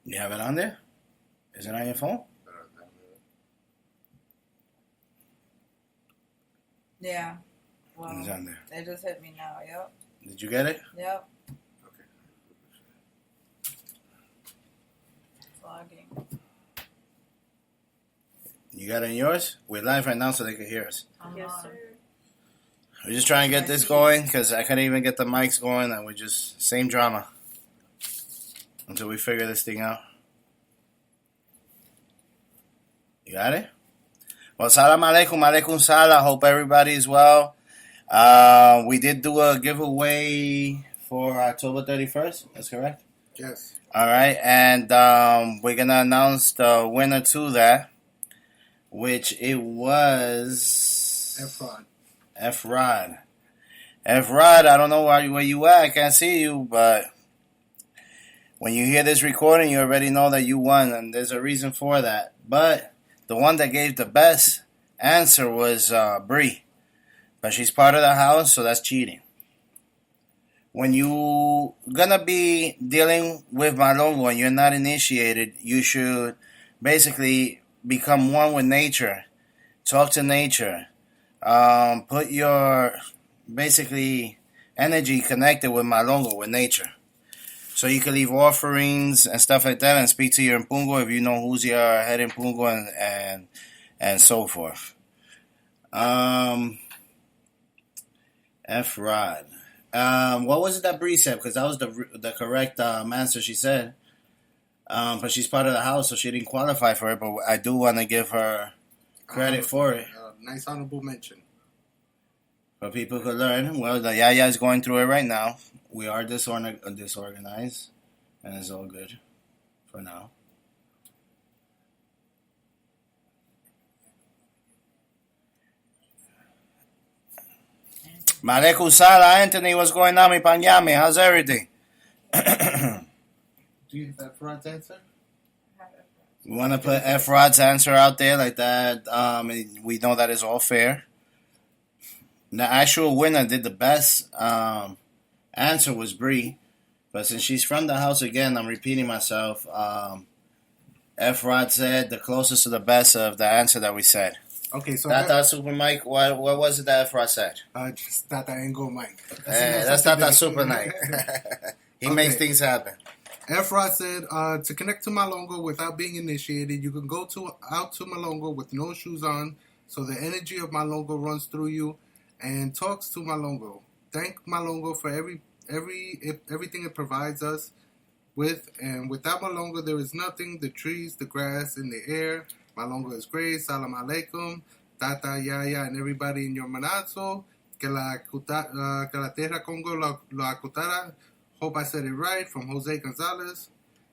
You have it on there? Is it on your phone? Yeah. Well, It's on there. they just hit me now. Yep. Did you get it? Yep. Logging. You got it in yours? We're live right now so they can hear us. Yes, sir. We're just trying to get this going because I couldn't even get the mics going and we're just same drama until we figure this thing out. You got it? Well, salam alaikum, alaikum salam. Hope everybody's well. We did do a giveaway for October 31st. That's correct? Yes. All right. And we're going to announce the winner to that, which it was... F-Rod. F-Rod, I don't know where you at. I can't see you, but when you hear this recording, you already know that you won, and there's a reason for that. But the one that gave the best answer was Bree. But she's part of the house, so that's cheating. When you gonna be dealing with Malongo and you're not initiated, you should basically become one with nature. Talk to nature. Put your basically energy connected with Malongo, with nature. So you can leave offerings and stuff like that and speak to your Mpungo if you know who's your head Mpungo and so forth. F-Rod. What was it that Bree said? Because that was the correct answer she said. But she's part of the house, so she didn't qualify for it. But I do want to give her credit for it. Nice honorable mention. But people could learn. Well, the Yaya is going through it right now. We are disorganized, and it's all good for now. Malekum Sala, Anthony, what's going on, mi panyami? How's everything? Do you have that F-Rod's answer? We want to put F-Rod's answer out there like that. We know that is all fair. The actual winner did the best answer was Bree. But since she's from the house again, I'm repeating myself. F-Rod said the closest to the best of the answer that we said. Okay, so Tata Super Mike, what was it that F-Rod said? just Tata Angle Mike. That's Tata Super Mike. He makes things happen. F-Rod said, to connect to Malongo without being initiated, you can go out to Malongo with no shoes on, so the energy of Malongo runs through you and talks to Malongo. Thank Malongo for everything it provides us with, and without Malongo there is nothing, the trees, the grass, and the air. Malongo is great. Salam alaikum, Tata, Yaya, and everybody in your manazo. Que la tierra Congo lo acutara. Hope I said it right, from Jose Gonzalez.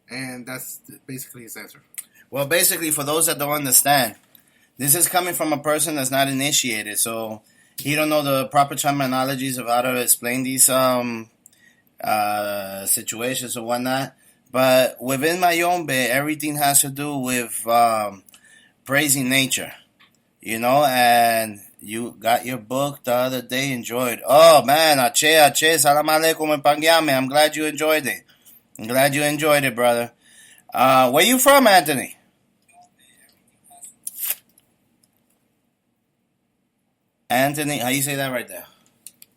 And that's basically his answer. Well, basically, for those that don't understand, this is coming from a person that's not initiated, so he don't know the proper terminologies of how to explain these situations or whatnot. But within Mayombe, everything has to do with praising nature, and you got your book the other day, enjoyed. Oh, man, Ache, salam alaikum and pangyame. I'm glad you enjoyed it. I'm glad you enjoyed it, brother. Where you from, Anthony? Anthony, how you say that right there?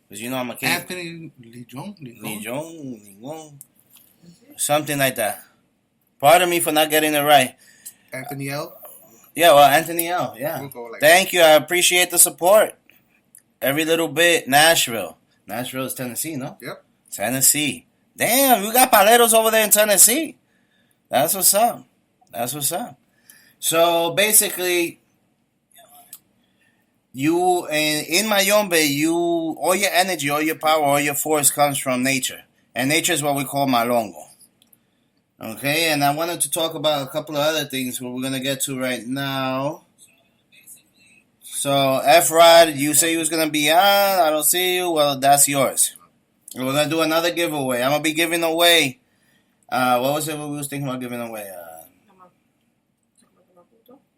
Because I'm a kid. Anthony Lijon? Something like that. Pardon me for not getting it right. Anthony L? Yeah, well, Anthony L. Yeah. We'll go like Thank you. I appreciate the support. Every little bit. Nashville. Nashville is Tennessee, no? Yep. Tennessee. Damn, you got paleros over there in Tennessee. That's what's up. So, basically, you, in Mayombe, all your energy, all your power, all your force comes from nature. And nature is what we call Malongo. Okay, and I wanted to talk about a couple of other things we're going to get to right now. So, F-Rod, you say you was going to be on. I don't see you. Well, that's yours. And we're going to do another giveaway. I'm going to be giving away. What was it we was thinking about giving away?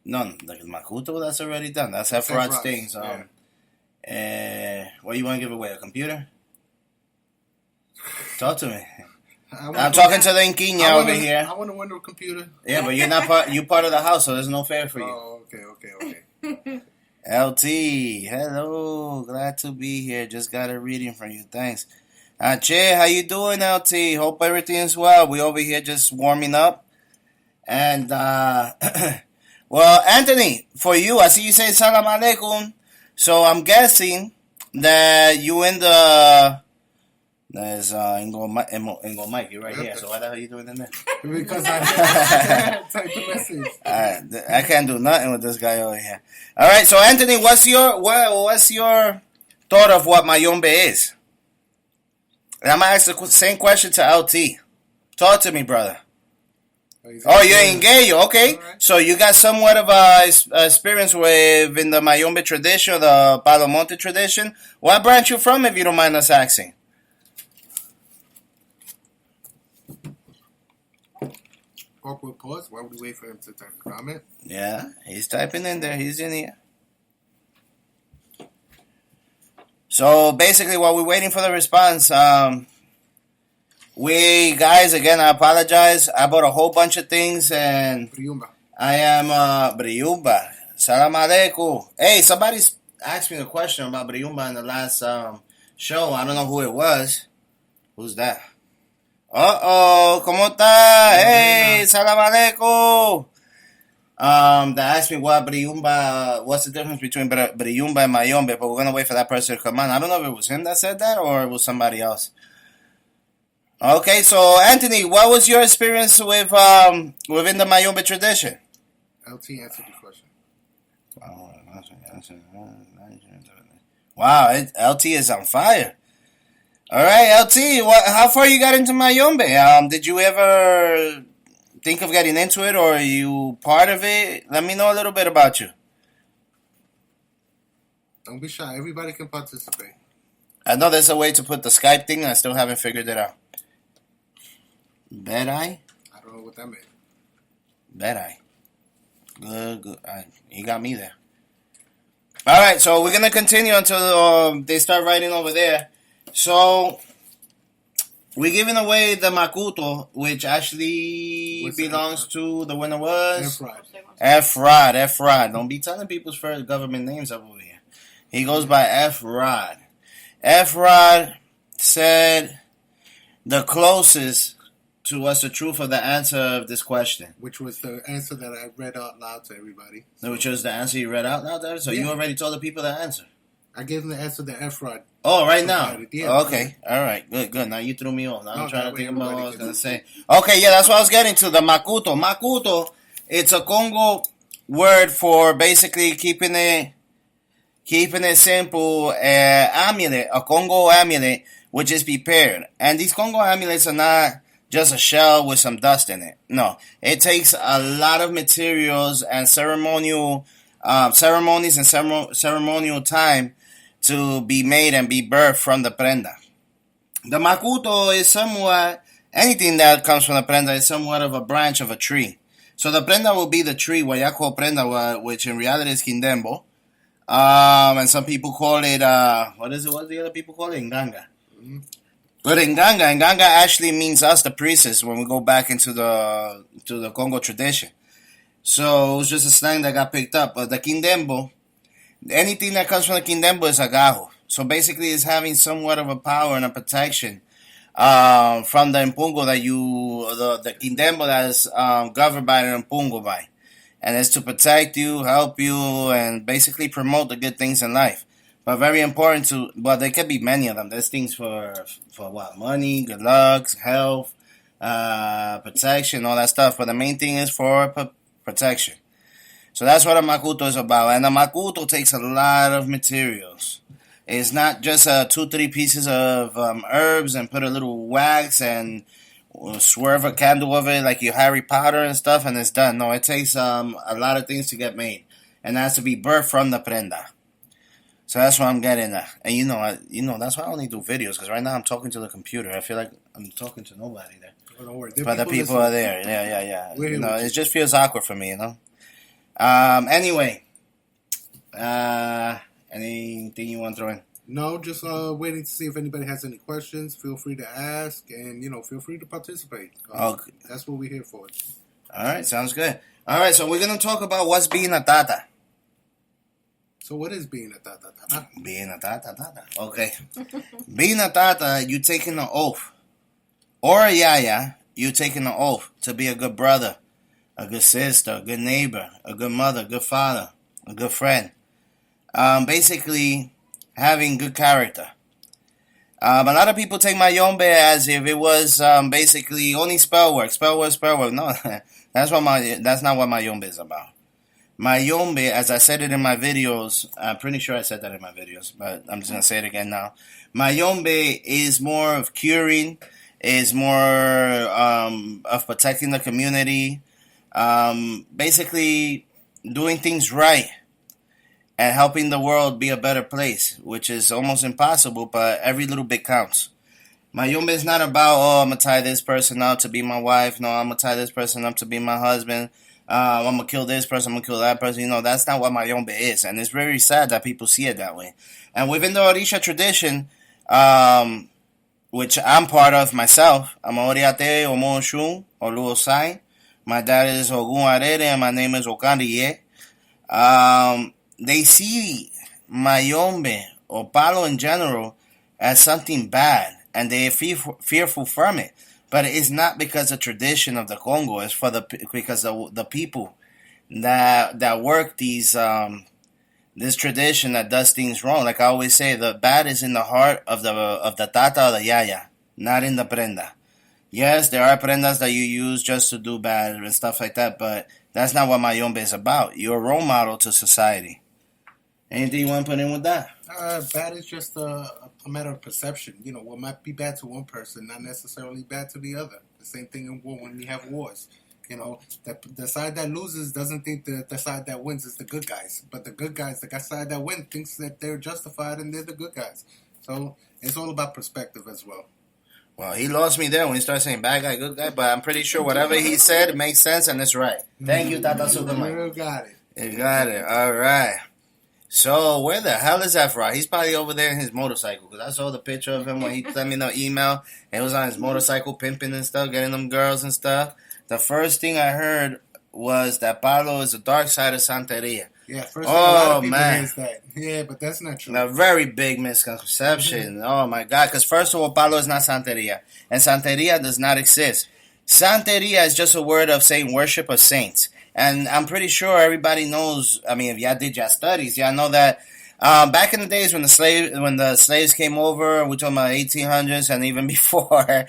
No, the Makoto, that's already done. That's F-Rod's thing. So, what do you want to give away? A computer? Talk to me. I'm talking to the Inquina over here. I want to win the computer. Yeah, but you're not part. You part of the house, so there's no fair for you. Oh, okay. LT, hello, glad to be here. Just got a reading from you. Thanks. Che, how you doing, LT? Hope everything is well. We over here just warming up. And well, Anthony, for you, I see you say salam alaikum. So I'm guessing that you in the there's Ingo Mike, you're right here. So why the hell are you doing in there? Because I typed the message. I can't do nothing with this guy over here. All right, so Anthony, what's your thought of what Mayombe is? And I'm gonna ask the same question to LT. Talk to me, brother. Oh, you're in Gayo, okay. Right. So you got somewhat of a experience within the Mayombe tradition, or the Palomonte tradition. What branch you from, if you don't mind us asking? Awkward pause while we wait for him to type a comment. Yeah, he's typing in there. He's in here. So basically, while we're waiting for the response, we guys, again, I apologize. I bought a whole bunch of things, and Briumba. I am Briumba. Salam alaikum. Hey, somebody asked me a question about Briumba in the last show. I don't know who it was. Who's that? ¿Cómo está? Hey, salam alaikum. They asked me what's the difference between Briumba and Mayombe, but we're gonna wait for that person to come on. I don't know if it was him that said that or it was somebody else. Okay, so Anthony, what was your experience with within the Mayombe tradition? LT answered the question. Wow, LT is on fire. All right, LT, how far you got into Mayombe? Did you ever think of getting into it, or are you part of it? Let me know a little bit about you. Don't be shy. Everybody can participate. I know there's a way to put the Skype thing. I still haven't figured it out. Bad eye? I don't know what that meant. Bad eye. Good. He got me there. All right, so we're going to continue until they start writing over there. So, we're giving away the Makoto, which actually belongs to the winner was F-Rod. Don't be telling people's first government names up over here. He goes by F-Rod. F-Rod said the closest to what's the truth of the answer of this question. Which was the answer that I read out loud to everybody. So. Which was the answer you read out loud there? So you already told the people the answer? I gave them the answer to F-Rod. Oh, right now? Yeah, okay. All right. Good. Now you threw me off. Now I'm trying to think about what I was going to say. Okay, yeah, that's what I was getting to. The Makoto. Makoto, it's a Congo word for basically keeping it simple. Amulet, a Congo amulet, which is prepared. And these Congo amulets are not just a shell with some dust in it. No. It takes a lot of materials and ceremonies and ceremonial time to be made and be birthed from the prenda. The Makoto is somewhat, anything that comes from the prenda is somewhat of a branch of a tree. So the prenda will be the tree, Wayako prenda, which in reality is Kindembo. And some people call it, what the other people call it? Nganga. Mm-hmm. But Nganga actually means us, the priests, when we go back into the Congo tradition. So it was just a slang that got picked up. But the Kindembo, anything that comes from the Kindembo is agajo. So basically it's having somewhat of a power and a protection from the Impungo that the Kindembo that is governed by the Impungo by. And it's to protect you, help you, and basically promote the good things in life. But very important there could be many of them. There's things for what? Money, good luck, health, protection, all that stuff. But the main thing is for protection. So that's what a Makoto is about. And a Makoto takes a lot of materials. It's not just 2-3 pieces of herbs and put a little wax and swerve a candle of it like you Harry Potter and stuff and it's done. No, it takes a lot of things to get made. And that has to be birthed from the prenda. So that's what I'm getting at. And you know, that's why I only do videos, because right now I'm talking to the computer. I feel like I'm talking to nobody there. Oh, don't worry. But the people are there. Yeah. It just feels awkward for me, Anyway. Anything you want to throw in? No, just waiting to see if anybody has any questions. Feel free to ask, and feel free to participate. Okay. That's what we're here for. All right, sounds good. All right, so we're gonna talk about what's being a Tata. So what is being a Tata? Being a Tata. Okay. Being a Tata, you taking an oath. Or a Yaya, you taking an oath to be a good brother, a good sister, a good neighbor, a good mother, a good father, a good friend. Basically, having good character. A lot of people take Mayombe as if it was basically only spell work. No, that's not what Mayombe is about. Mayombe, as I said it in my videos, I'm pretty sure I said that in my videos, but I'm just going to say it again now. Mayombe is more of curing, is more of protecting the community, basically doing things right and helping the world be a better place, which is almost impossible, but every little bit counts. Mayombe is not about, I'm going to tie this person up to be my wife. No, I'm going to tie this person up to be my husband. I'm going to kill this person, I'm going to kill that person. That's not what Mayombe is. And it's very sad that people see it that way. And within the Orisha tradition, which I'm part of myself, I'm Oriate, Omo Shun, Olu Osai. My dad is Ogun Arere, and my name is Okandie. They see Mayombe, or Palo in general, as something bad. And they are fearful from it. But it's not because of tradition of the Congo. It's because of the people that work this tradition that does things wrong. Like I always say, the bad is in the heart of the Tata or the Yaya, not in the prenda. Yes, there are prendas that you use just to do bad and stuff like that, but that's not what Mayombe is about. You're a role model to society. Anything you want to put in with that? Bad is just a matter of perception. What might be bad to one person, not necessarily bad to the other. The same thing in war when we have wars. The side that loses doesn't think that the side that wins is the good guys. But the good guys, the side that wins, thinks that they're justified and they're the good guys. So it's all about perspective as well. Well, he lost me there when he started saying bad guy, good guy, but I'm pretty sure whatever he said, it makes sense and it's right. Thank you, Tata Superman. You got it. You got it. All right. So, where the hell is Efra? He's probably over there in his motorcycle, because I saw the picture of him when he sent me the email. He was on his motorcycle pimping and stuff, getting them girls and stuff. The first thing I heard was that Pablo is the dark side of Santeria. Yeah, first thing a lot of people hear is that. Yeah, but that's not true. A very big misconception. Oh, my God. Because first of all, Pablo is not Santeria. And Santeria does not exist. Santeria is just a word of saying worship of saints. And I'm pretty sure everybody knows, if y'all did your studies, y'all know that back in the days when the slaves came over, we're talking about 1800s and even before,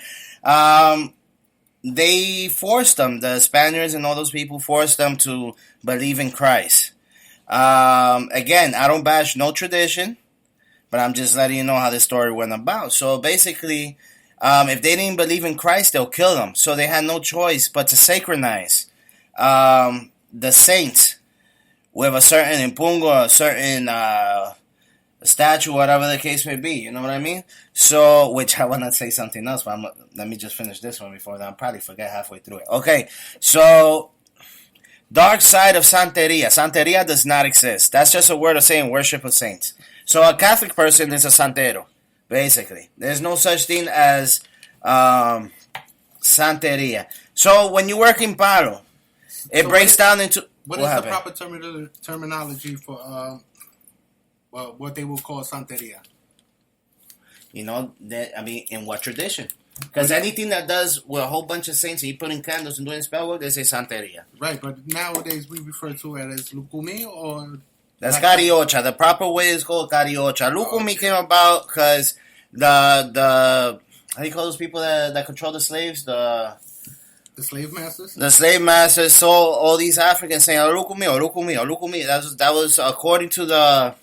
they forced them, the Spaniards and all those people forced them to believe in Christ. Again, I don't bash no tradition, but I'm just letting you know how this story went about. So basically, if they didn't believe in Christ, they'll kill them. So they had no choice but to sacralize the saints with a certain impungo, a certain statue, whatever the case may be. You know what I mean? So, which I want to say something else, but let me just finish this one before that. I'll probably forget halfway through it. Okay, so dark side of Santeria. Santeria does not exist. That's just a word of saying worship of saints. So a Catholic person is a santero, basically. There's no such thing as Santeria. So when you work in Palo, it breaks down into... What is the proper terminology for what they will call Santeria? In what tradition? Because anything that does with a whole bunch of saints and you put in candles and doing spell work, they say Santeria. Right, but nowadays we refer to it as Lukumi or... That's Cariocha. The proper way is called Cariocha. Lukumi came about because the... How do you call those people that control the slaves? The slave masters? The slave masters saw all these Africans saying, Lukumi. That was according to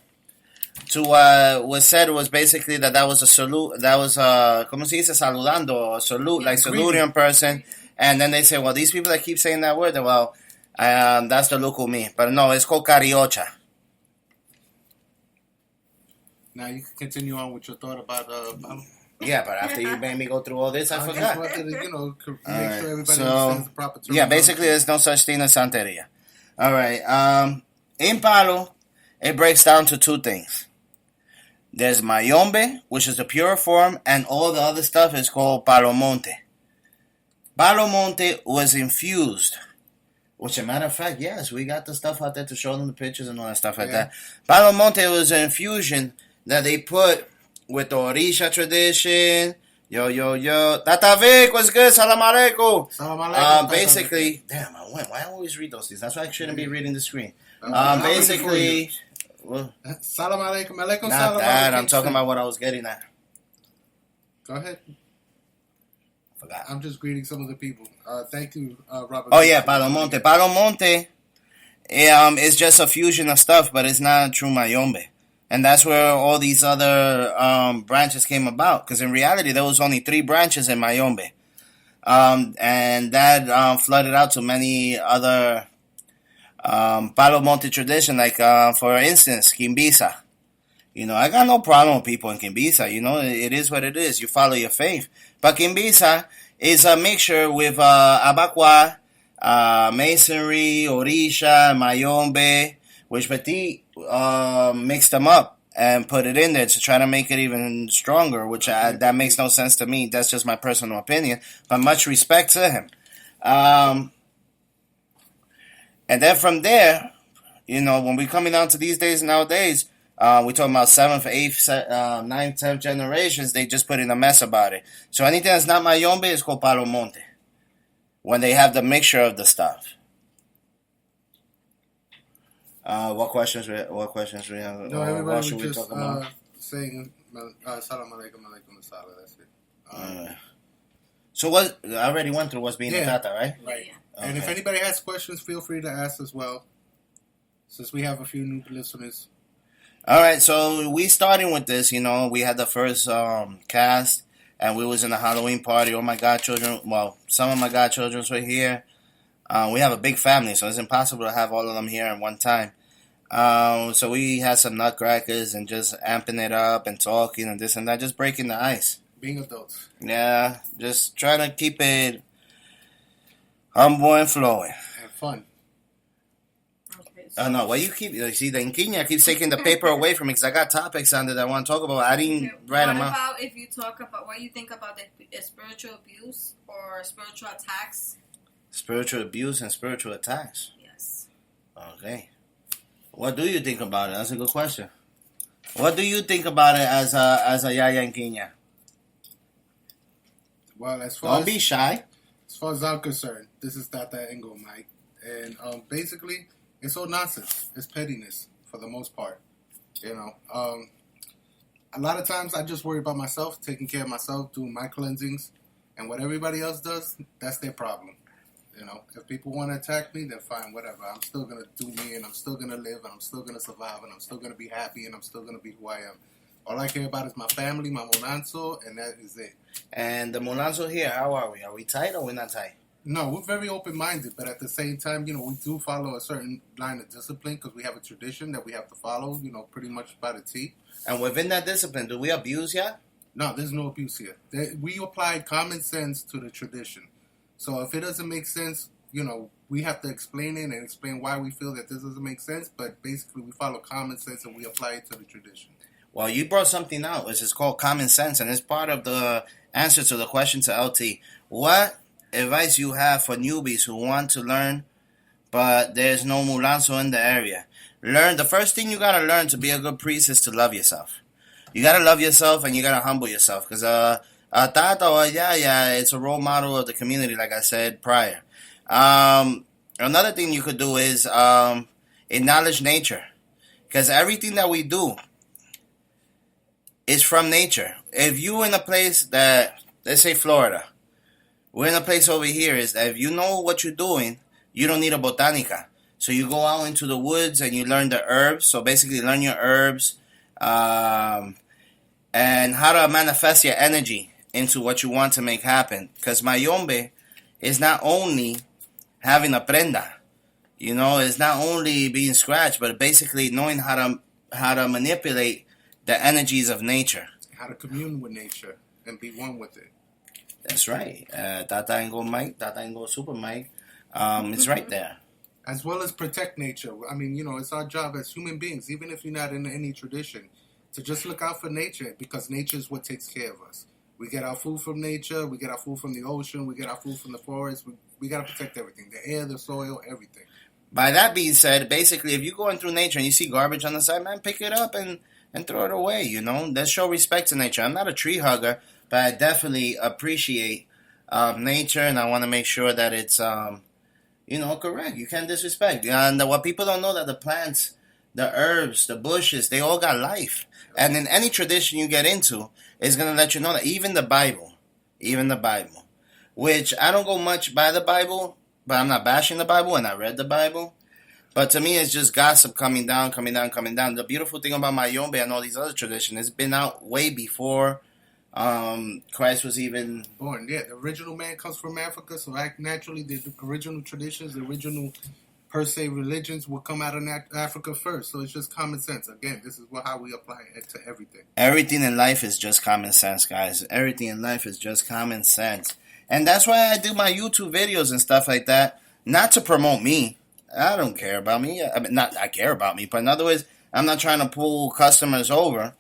what was said was basically that was a salute, that was como se dice, saludando, a salute, like saluting a person. And then they say, well, these people that keep saying that word, that's the Lukumi. But no, it's called Cariocha. Now you can continue on with your thought about yeah, but after you made me go through all this, I forgot. Just wanted to, make sure everybody understands the proper term. Yeah, basically there's no such thing as Santeria. All right. In Palo, it breaks down to two things. There's Mayombe, which is the pure form, and all the other stuff is called Palomonte. Palomonte was infused, which, a matter of fact, yes, we got the stuff out there to show them the pictures and all that stuff like that. Palomonte was an infusion that they put with the Orisha tradition. Yo. Tata Vic, what's good? Salam alaikum. Salam alaikum. Basically, damn, why I always read those things? That's why I shouldn't be reading the screen. Basically, well, salam alaikum. Alaikum not salam. that. I'm talking about what I was getting at. Go ahead. Forgot. I'm just greeting some of the people. Thank you, Robert. Oh yeah, Palomonte. Palomonte is just a fusion of stuff, but it's not true Mayombe. And that's where all these other branches came about. Because in reality, there was only 3 branches in Mayombe. And that flooded out to many other Palomonte tradition, like for instance, Kimbisa. I got no problem with people in Kimbisa. It is what it is. You follow your faith. But Kimbisa is a mixture with Abakwa, Masonry, Orisha, Mayombe, which Petit mixed them up and put it in there to try to make it even stronger, which that makes no sense to me. That's just my personal opinion. But much respect to him. And then from there, when we're coming down to these days nowadays, we're talking about 7th, 8th, 9th, 10th generations. They just put in a mess about it. So anything that's not Mayombe is called Palomonte. When they have the mixture of the stuff. What questions we have? No, everybody should was we just talk about? saying salam alaikum, alaikum salam. That's it. So what? I already went through what's being a Tata, right? Right. Yeah. And if anybody has questions, feel free to ask as well. Since we have a few new listeners. All right, so we starting with this. We had the first cast, and we was in a Halloween party. All my godchildren, well, some of my godchildren were here. We have a big family, so it's impossible to have all of them here at one time. So we had some nutcrackers and just amping it up and talking and this and that, just breaking the ice. Being adults. Yeah, just trying to keep it humble and flowing. And fun. Oh, no, why you keep... See, the Inquina keeps taking the paper away from me because I got topics on that I want to talk about. I didn't write them out. What about if you talk about... What you think about the spiritual abuse or spiritual attacks? Spiritual abuse and spiritual attacks. Yes. Okay. What do you think about it? That's a good question. What do you think about it as a Yaya Inquina? Well, as far Don't be shy. As far as I'm concerned, this is Tata Engo, Mike. And basically... it's all nonsense. It's pettiness for the most part. A lot of times I just worry about myself, taking care of myself, doing my cleansings, and what everybody else does, that's their problem. If people want to attack me, then fine, whatever. I'm still going to do me, and I'm still going to live, and I'm still going to survive, and I'm still going to be happy, and I'm still going to be who I am. All I care about is my family, my Monanzo, and that is it. And the Monanzo here, how are we? Are we tight or we're not tight? No, we're very open-minded, but at the same time, we do follow a certain line of discipline because we have a tradition that we have to follow, pretty much by the T. And within that discipline, do we abuse yet? No, there's no abuse here. We apply common sense to the tradition. So if it doesn't make sense, we have to explain it and explain why we feel that this doesn't make sense, but basically we follow common sense and we apply it to the tradition. Well, you brought something out, which is called common sense, and it's part of the answer to the question to LT. What advice you have for newbies who want to learn, but there's no Mulanzo in the area? The first thing you gotta learn to be a good priest is to love yourself. You gotta love yourself and you gotta humble yourself, because a Tata or a Yaya, it's a role model of the community, like I said prior. Another thing you could do is acknowledge nature, because everything that we do is from nature. If you in a place that, let's say Florida, we're in a place over here, is that if you know what you're doing, you don't need a botanica. So you go out into the woods and you learn the herbs. So basically learn your herbs and how to manifest your energy into what you want to make happen. Because Mayombe is not only having a prenda, it's not only being scratched, but basically knowing how to manipulate the energies of nature. How to commune with nature and be one with it. That's right. Tata Engo Mike, Tata Engo Super Mike. It's right there. As well as protect nature. I mean, it's our job as human beings, even if you're not in any tradition, to just look out for nature, because nature is what takes care of us. We get our food from nature. We get our food from the ocean. We get our food from the forest. We got to protect everything. The air, the soil, everything. By that being said, basically, if you're going through nature and you see garbage on the side, man, pick it up and throw it away, you know? Let's show respect to nature. I'm not a tree hugger, but I definitely appreciate nature, and I want to make sure that it's, correct. You can't disrespect. And what people don't know, that the plants, the herbs, the bushes, they all got life. And in any tradition you get into, it's going to let you know that even the Bible, which I don't go much by the Bible, but I'm not bashing the Bible, and I read the Bible. But to me, it's just gossip coming down. The beautiful thing about Mayombe and all these other traditions, it's been out way before Christ was even born. Yeah, the original man comes from Africa, so naturally the original traditions, the original per se religions will come out of Africa first. So it's just common sense. Again, this is how we apply it to everything. Everything in life is just common sense, guys. Everything in life is just common sense. And that's why I do my YouTube videos and stuff like that. Not to promote me. I don't care about me. I care about me. But in other words, I'm not trying to pull customers over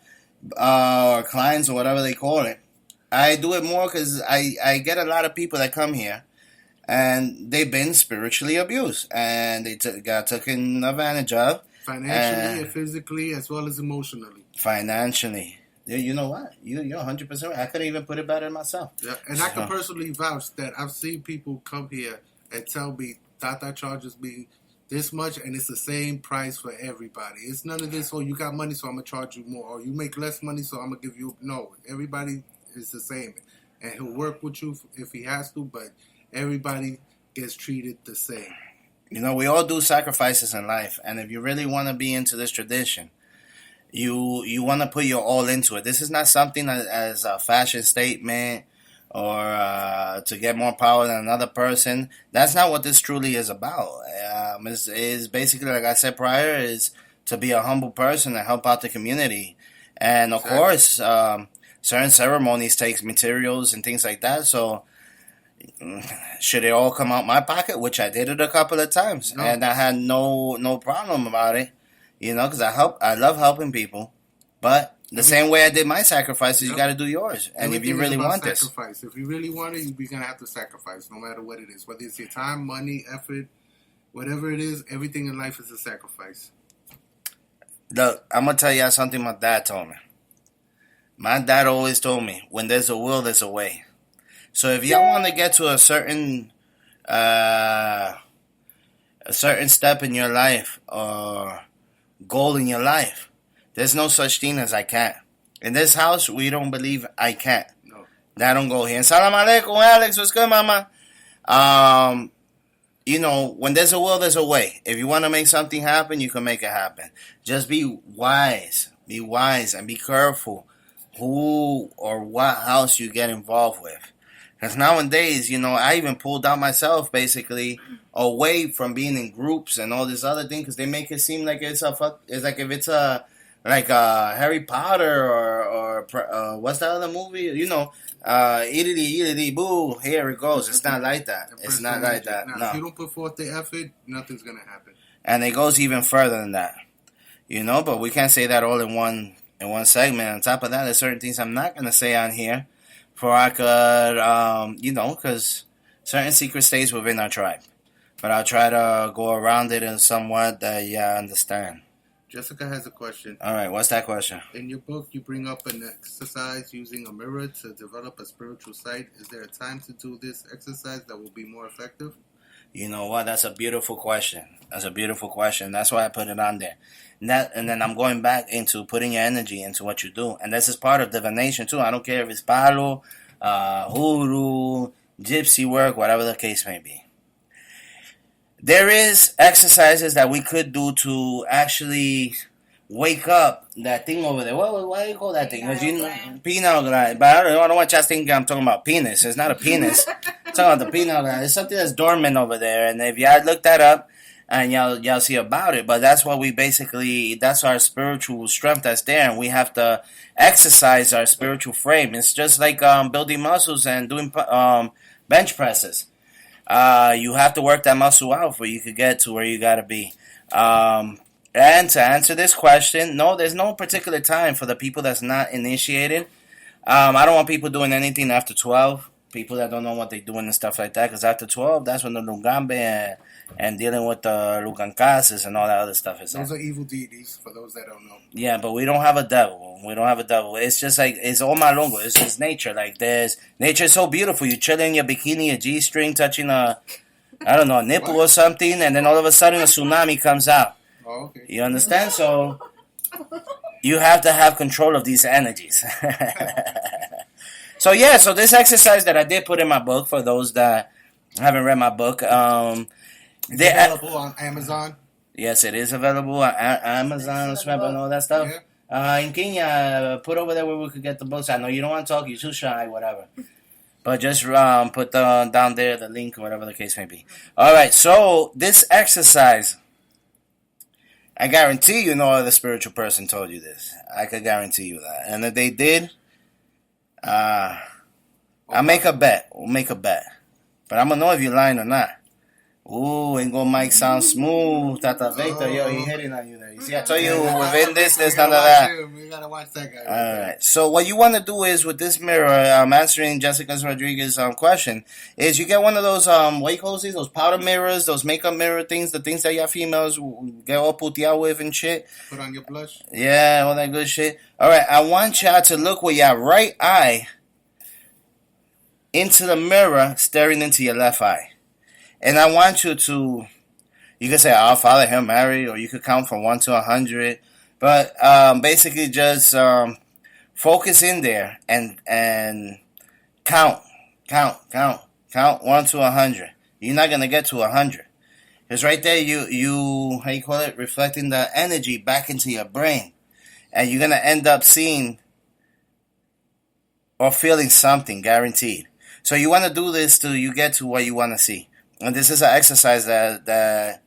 or clients or whatever they call it. I do it more because I get a lot of people that come here and they've been spiritually abused, and they got taken advantage of. Financially and physically, as well as emotionally. Financially. You know what? You're 100% right. I couldn't even put it better myself. Yeah, and I can personally vouch that I've seen people come here and tell me Tata charges me this much, and it's the same price for everybody. It's none of this, you got money, so I'm going to charge you more. Or you make less money, so I'm going to give you... No, everybody is the same. And he'll work with you if he has to, but everybody gets treated the same. You know, we all do sacrifices in life, and if you really want to be into this tradition, you want to put your all into it. This is not something as a fashion statement or to get more power than another person. That's not what this truly is about. Is basically, like I said prior, is to be a humble person and help out the community. And of course, certain ceremonies takes materials and things like that. So should it all come out my pocket, which I did it a couple of times, and I had no problem about it, because I love helping people, but the same way I did my sacrifices, you got to do yours. And if you really want sacrifice. If you really want it, you're gonna have to sacrifice, no matter what it is, whether it's your time, money, effort, whatever it is. Everything in life is a sacrifice. Look, I'm gonna tell you something my dad told me. My dad always told me, when there's a will, there's a way. So if y'all want to get to a certain step in your life or goal in your life, there's no such thing as I can't. In this house, we don't believe I can't. No. That don't go here. Salam alaikum, Alex. What's good, mama? When there's a will, there's a way. If you want to make something happen, you can make it happen. Just be wise. Be wise and be careful who or what house you get involved with. Because nowadays, I even pulled out myself, basically, away from being in groups and all this other thing, because they make it seem like it's like if it's Harry Potter or what's that other movie? Idity boo, here it goes. It's not like that. It's not like that. No. If you don't put forth the effort, nothing's going to happen. And it goes even further than that. But we can't say that all in one segment. On top of that, there's certain things I'm not going to say on here. For I could, because certain secret stays within our tribe. But I'll try to go around it in somewhat that you understand. Jessica has a question. All right, what's that question? In your book, you bring up an exercise using a mirror to develop a spiritual sight. Is there a time to do this exercise that will be more effective? You know what? That's a beautiful question. That's why I put it on there. And then I'm going back into putting your energy into what you do. And this is part of divination, too. I don't care if it's palo, hoodoo, gypsy work, whatever the case may be. There is exercises that we could do to actually wake up that thing over there. Why do you call that thing? Pineal gland. But I don't want you to think I'm talking about penis. It's not a penis. I'm talking about the pineal gland. It's something that's dormant over there. And if y'all look that up, and y'all see about it, but that's what that's our spiritual strength that's there, and we have to exercise our spiritual frame. It's just like building muscles and doing bench presses. You have to work that muscle out for you could get to where you gotta be. And to answer this question, no, there's no particular time for the people that's not initiated. I don't want people doing anything after 12. People that don't know what they're doing and stuff like that. Because after 12, that's when the Lugambe and dealing with the Lugancases and all that other stuff is. Those are evil deities, for those that don't know. Yeah, but we don't have a devil. We don't have a devil. It's just like, it's all malongo. It's just nature. Like, nature is so beautiful. You chill in your bikini, a G-string, touching a nipple or something, and then all of a sudden a tsunami comes out. Oh, okay. You understand? So you have to have control of these energies. So this exercise that I did put in my book, for those that haven't read my book, it's available on Amazon. Yes, it is available on Amazon, Swap, and all that stuff. Yeah. In Kenya, put over there where we could get the books. I know you don't want to talk, you're too shy, whatever. But just put down there the link, or whatever the case may be. All right, so this exercise, I guarantee you no other spiritual person told you this. I could guarantee you that. And if they did, I'll make a bet. We'll make a bet. But I'm going to know if you're lying or not. Ooh, Ingo Mike sounds smooth. Tata Veta, yo, he hitting on you there. You see, I told you, within this, there's none of that. We got to watch that guy. All right. So what you want to do is, with this mirror, answering Jessica Rodriguez's question, is you get one of those, what you call these? Those powder mirrors, those makeup mirror things, the things that y'all females get all puteado with and shit. Put on your blush. Yeah, all that good shit. All right. I want y'all to look with your right eye into the mirror, staring into your left eye. And I want you to, you can say, Our Father, Hail Mary, or you could count from 1 to 100. But basically just focus in there and count 1 to 100. You're not going to get to 100. Because right there, you, how you call it, reflecting the energy back into your brain. And you're going to end up seeing or feeling something, guaranteed. So you want to do this till you get to what you want to see. And this is an exercise that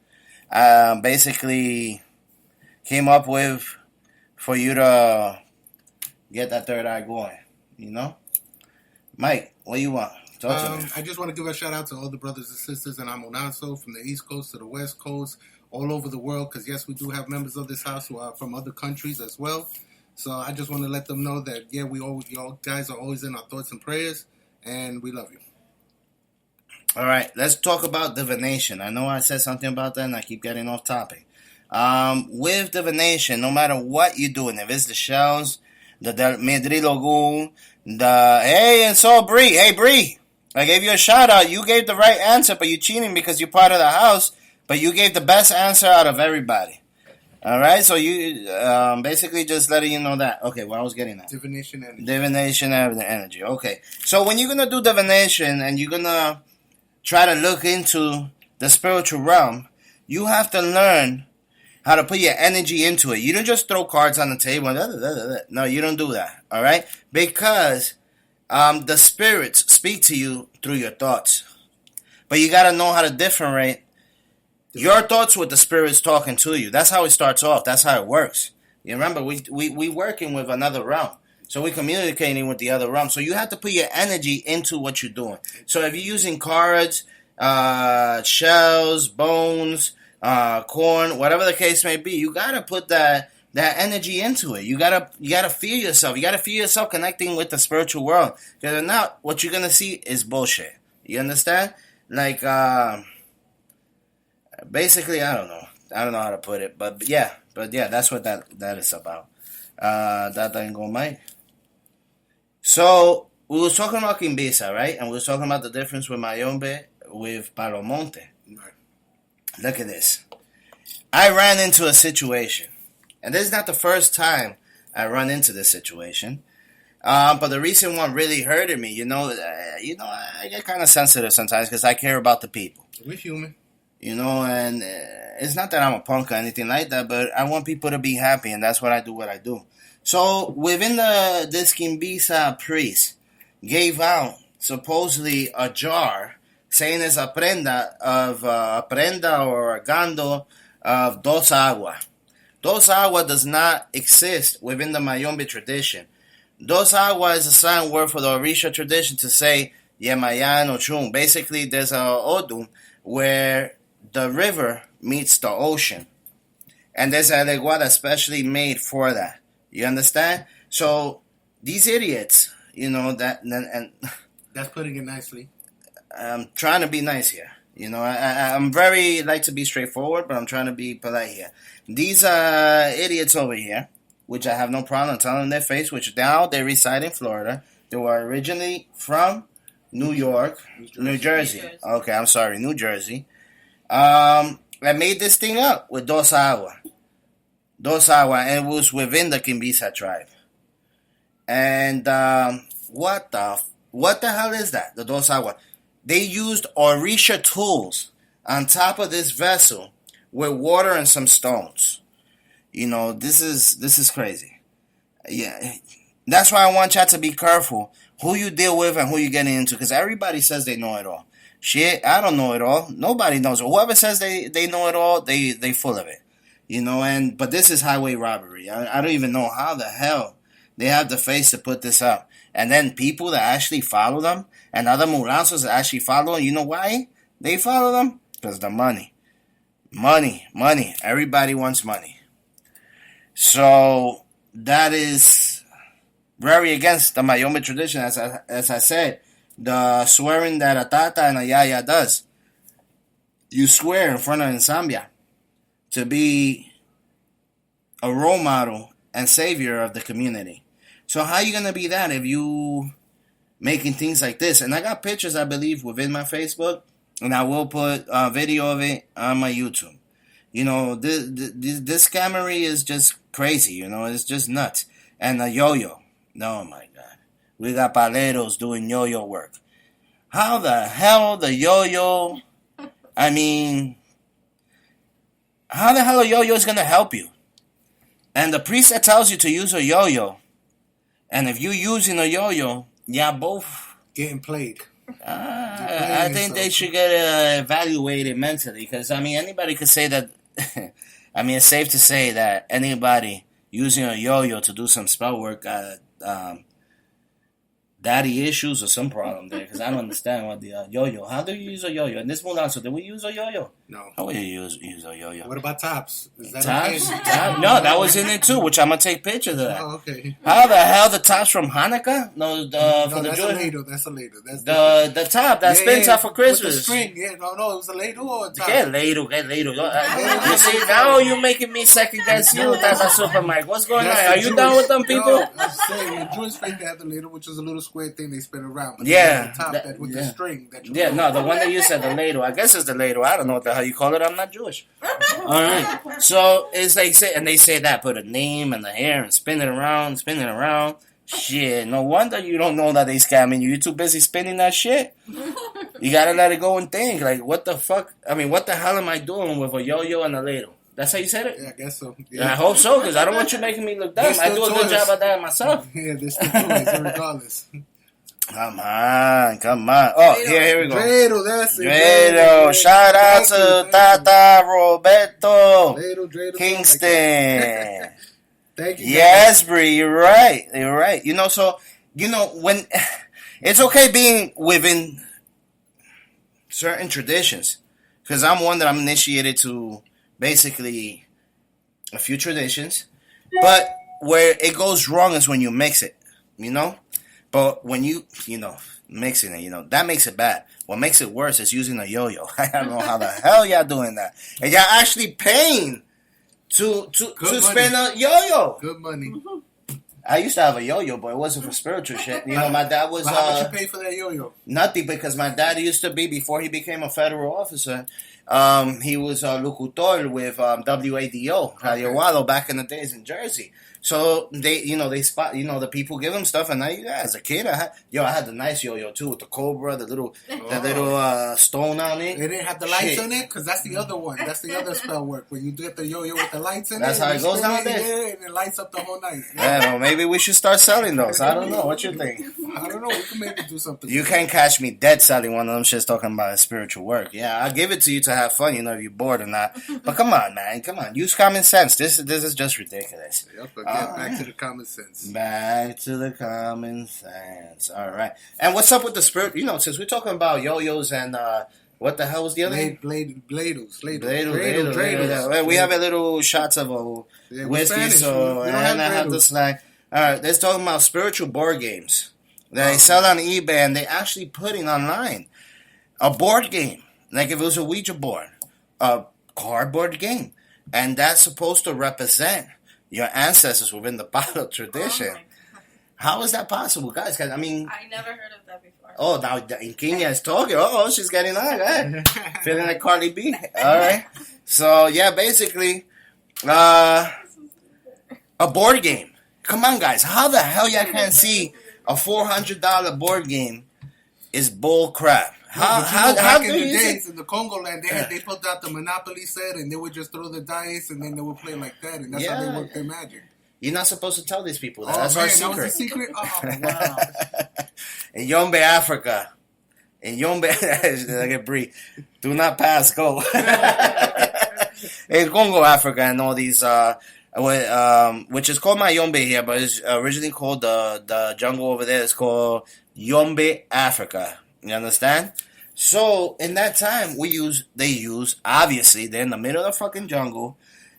basically came up with for you to get that third eye going, you know? Mike, what do you want? Talk to me. I just want to give a shout out to all the brothers and sisters in Amonanso, from the East Coast to the West Coast, all over the world, because yes, we do have members of this house who are from other countries as well. So I just want to let them know that, yeah, y'all guys are always in our thoughts and prayers, and we love you. All right, let's talk about divination. I know I said something about that, and I keep getting off topic. With divination, no matter what you're doing, if it's the shells, the Medrilogun, Bree. Hey, Bree, I gave you a shout out. You gave the right answer, but you're cheating because you're part of the house, but you gave the best answer out of everybody. All right, so you basically just letting you know that. Okay, well, I was getting that. Divination energy. Divination energy. Okay, so when you're going to do divination and you're going to try to look into the spiritual realm, you have to learn how to put your energy into it. You don't just throw cards on the table. No, you don't do that. All right? Because the spirits speak to you through your thoughts. But you got to know how to differentiate your thoughts with the spirits talking to you. That's how it starts off. That's how it works. You remember, we working with another realm. So we're communicating with the other realm. So you have to put your energy into what you're doing. So if you're using cards, shells, bones, corn, whatever the case may be, you gotta put that energy into it. You gotta feel yourself. You gotta feel yourself connecting with the spiritual world. Because if not, what you're gonna see is bullshit. You understand? Like basically, I don't know how to put it, but yeah, that's what that is about. That ain't go Mike. So we was talking about Kimbisa, right? And we was talking about the difference with Mayombe with Palomonte. Right. Look at this. I ran into a situation, and this is not the first time I run into this situation. But the recent one really hurted me. You know, I get kind of sensitive sometimes because I care about the people. We're human. You know, and it's not that I'm a punk or anything like that, but I want people to be happy, and that's what I do. So within this Kimbisa priest gave out supposedly a jar saying it's a prenda or a gando of dos agua. Dos agua does not exist within the Mayombe tradition. Dos agua is a slang word for the Orisha tradition to say Yemayan or Chum. Basically, there's a Odum where the river meets the ocean. And there's a leguada especially made for that. You understand? So these idiots, and That's putting it nicely. I'm trying to be nice here. I'm very like to be straightforward, but I'm trying to be polite here. These idiots over here, which I have no problem telling their face, which now they reside in Florida. They were originally from New York, New Jersey. Okay, I'm sorry, New Jersey. I made this thing up with Dos Agua. And it was within the Kimbisa tribe. And what the hell is that? The Dos Agua. They used Orisha tools on top of this vessel with water and some stones. This is crazy. Yeah, that's why I want y'all to be careful who you deal with and who you getting into, because everybody says they know it all. Shit, I don't know it all. Nobody knows it. Whoever says they know it all, they full of it. But this is highway robbery. I don't even know how the hell they have the face to put this up. And then people that actually follow them and other mulanzos that actually follow them, you know why they follow them? Because the money. Money. Everybody wants money. So that is very against the Mayombe tradition, as I said. The swearing that a Tata and a Yaya does. You swear in front of Nsambia to be a role model and savior of the community. So how you going to be that if you making things like this? And I got pictures, I believe, within my Facebook, and I will put a video of it on my YouTube. This scammery is just crazy, it's just nuts. And the yo-yo. Oh, my God. We got paleros doing yo-yo work. How the hell the yo-yo... how the hell a yo-yo is going to help you? And the priest that tells you to use a yo-yo, and if you're using a yo-yo, y'all both... getting played. I think they should get evaluated mentally, because, anybody could say that... it's safe to say that anybody using a yo-yo to do some spell work got daddy issues or some problem there, because I don't understand what the yo-yo. How do you use a yo-yo? In this Mulanzo, did we use a yo-yo? No. How would you use a yo-yo? What about tops? Is that tops? Okay? No, that was in it too, which I'm going to take pictures of that. Oh, okay. How the hell the tops from Hanukkah? No, for the that's Jewish. That's a ladle. That's the top that spins out for Christmas. With the string. Yeah, no, it was a ladle or a top. Get ladle. You see, now you're making me second guess you. That's a super Mike. What's going on? Are you down with them people? No, I'm saying, the Jewish faith, they have the ladle, which is a little square thing they spin around. But yeah. The top that with the string. That you the one that you said, the ladle. I guess it's the ladle. I don't know what the hell you call it. I'm not Jewish. All right. So it's like they say that, put a name in the hair and spin it around. Shit, no wonder you don't know that they scamming you. You're too busy spinning that shit. You gotta let it go and think. Like, what the fuck? What the hell am I doing with a yo-yo and a ladle? That's how you said it? Yeah, I guess so. Yeah. I hope so, because I don't want you making me look dumb. I do a good job at that myself. Yeah, they're still toys, regardless. Come on. Oh, here we go. Dredo, that's it. Dredo. Shout out to Tata, Roberto, Kingston. Thank you. Yes, Bree, you're right. When it's okay being within certain traditions, because I'm one that I'm initiated to basically a few traditions, but where it goes wrong is when you mix it, But when you mixing it, that makes it bad. What makes it worse is using a yo-yo. I don't know how the hell y'all doing that. And y'all actually paying to spin a yo-yo. Good money. I used to have a yo-yo, but it wasn't for spiritual shit. My dad was... How much you pay for that yo-yo? Nothing, because my dad used to be, before he became a federal officer, he was a locutor with WADO, Radio Wado, back in the days in Jersey. So they spot, the people give them stuff, and as a kid, I had the nice yo-yo too, with the cobra, the little stone on it. They didn't have the lights on it, because that's the other one. That's the other spell work, when you get the yo-yo with the lights in that's it. That's how it goes nowadays. Yeah, and it lights up the whole night. Yeah, well, maybe we should start selling those. I don't know. What you think? I don't know. We can maybe do something. You can't catch me dead selling one of them shits talking about spiritual work. Yeah, I'll give it to you to have fun, if you're bored or not. But come on, man. Come on. Use common sense. This is just ridiculous. Yep, back to the common sense. Back to the common sense. All right. And what's up with the spirit? Since we're talking about yo-yos and What the hell was the other name? Blados. We have a little shots of whiskey, so and I have the slang. All right, let's talk about spiritual board games. They sell on eBay, and they actually putting online a board game, like if it was a Ouija board, a cardboard game, and that's supposed to represent your ancestors within the Tata tradition. How is that possible, guys? I mean, I never heard of that before. Oh, now Inquina is talking. Oh, she's getting on. Right? Feeling like Cardi B. All right. So, yeah, basically, a board game. Come on, guys. How the hell y'all can't see a $400 board game is bull crap? How back do in the you days in the Congo land, they put out the Monopoly set, and they would just throw the dice, and then they would play like that, and that's how they worked their magic. You're not supposed to tell these people that. That's our secret. That was a secret? Oh, wow. In Yombe, Africa. In Yombe, like a breed. Do not pass, go. In Congo, Africa, and all these, which is called Mayombe here, but it's originally called the jungle over there. It's called Yombe, Africa. You understand? So, in that time, obviously, they're in the middle of the fucking jungle,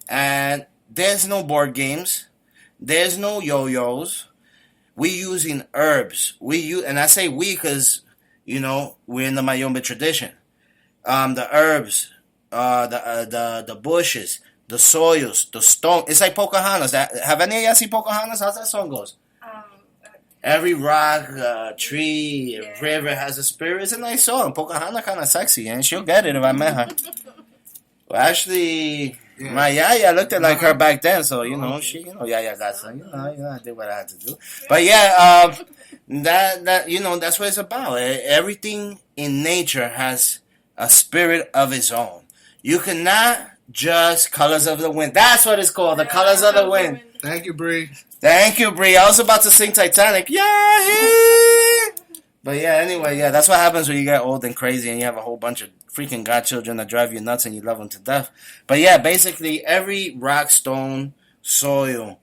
and there's no board games. There's no yo-yos. We using herbs. And I say we because, we're in the Mayombe tradition. The herbs, the bushes, the soils, the stone. It's like Pocahontas. Have any of y'all seen Pocahontas? How's that song goes? Every rock, tree, river has a spirit. It's a nice song. Pocahontas kind of sexy, and she'll get it if I met her. Well, actually... Yeah. My yaya looked like her back then, so yaya got some. I did what I had to do. But yeah, that's what it's about. Everything in nature has a spirit of its own. You cannot just colors of the wind. That's what it's called, the colors of the wind. Thank you, Bree. Thank you, Bree. I was about to sing Titanic. Yeah. But yeah, anyway, that's what happens when you get old and crazy and you have a whole bunch of freaking godchildren that drive you nuts and you love them to death. But yeah, basically every rock, stone, soil,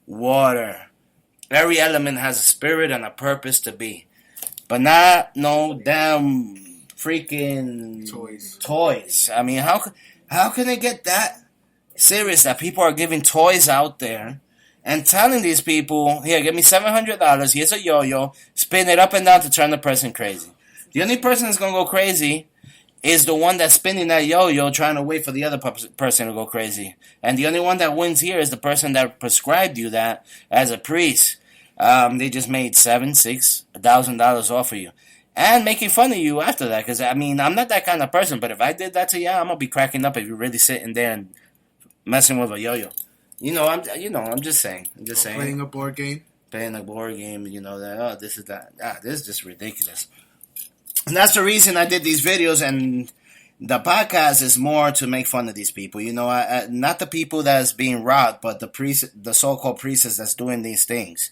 water, every element has a spirit and a purpose to be. But not no damn freaking toys. I mean, how can it get that serious that people are giving toys out there and telling these people, here, give me $700, here's a yo-yo, spin it up and down to turn the person crazy. The only person that's going to go crazy is the one that's spinning that yo-yo trying to wait for the other person to go crazy. And the only one that wins here is the person that prescribed you that as a priest. They just made $6,000 off of you. And making fun of you after that. Because, I mean, I'm not that kind of person. But if I did that to you, I'm going to be cracking up if you're really sitting there and messing with a yo-yo. I'm just saying. Playing a board game. This is that. This is just ridiculous. And that's the reason I did these videos, and the podcast is more to make fun of these people. Not the people that's being robbed, but the so-called priests that's doing these things.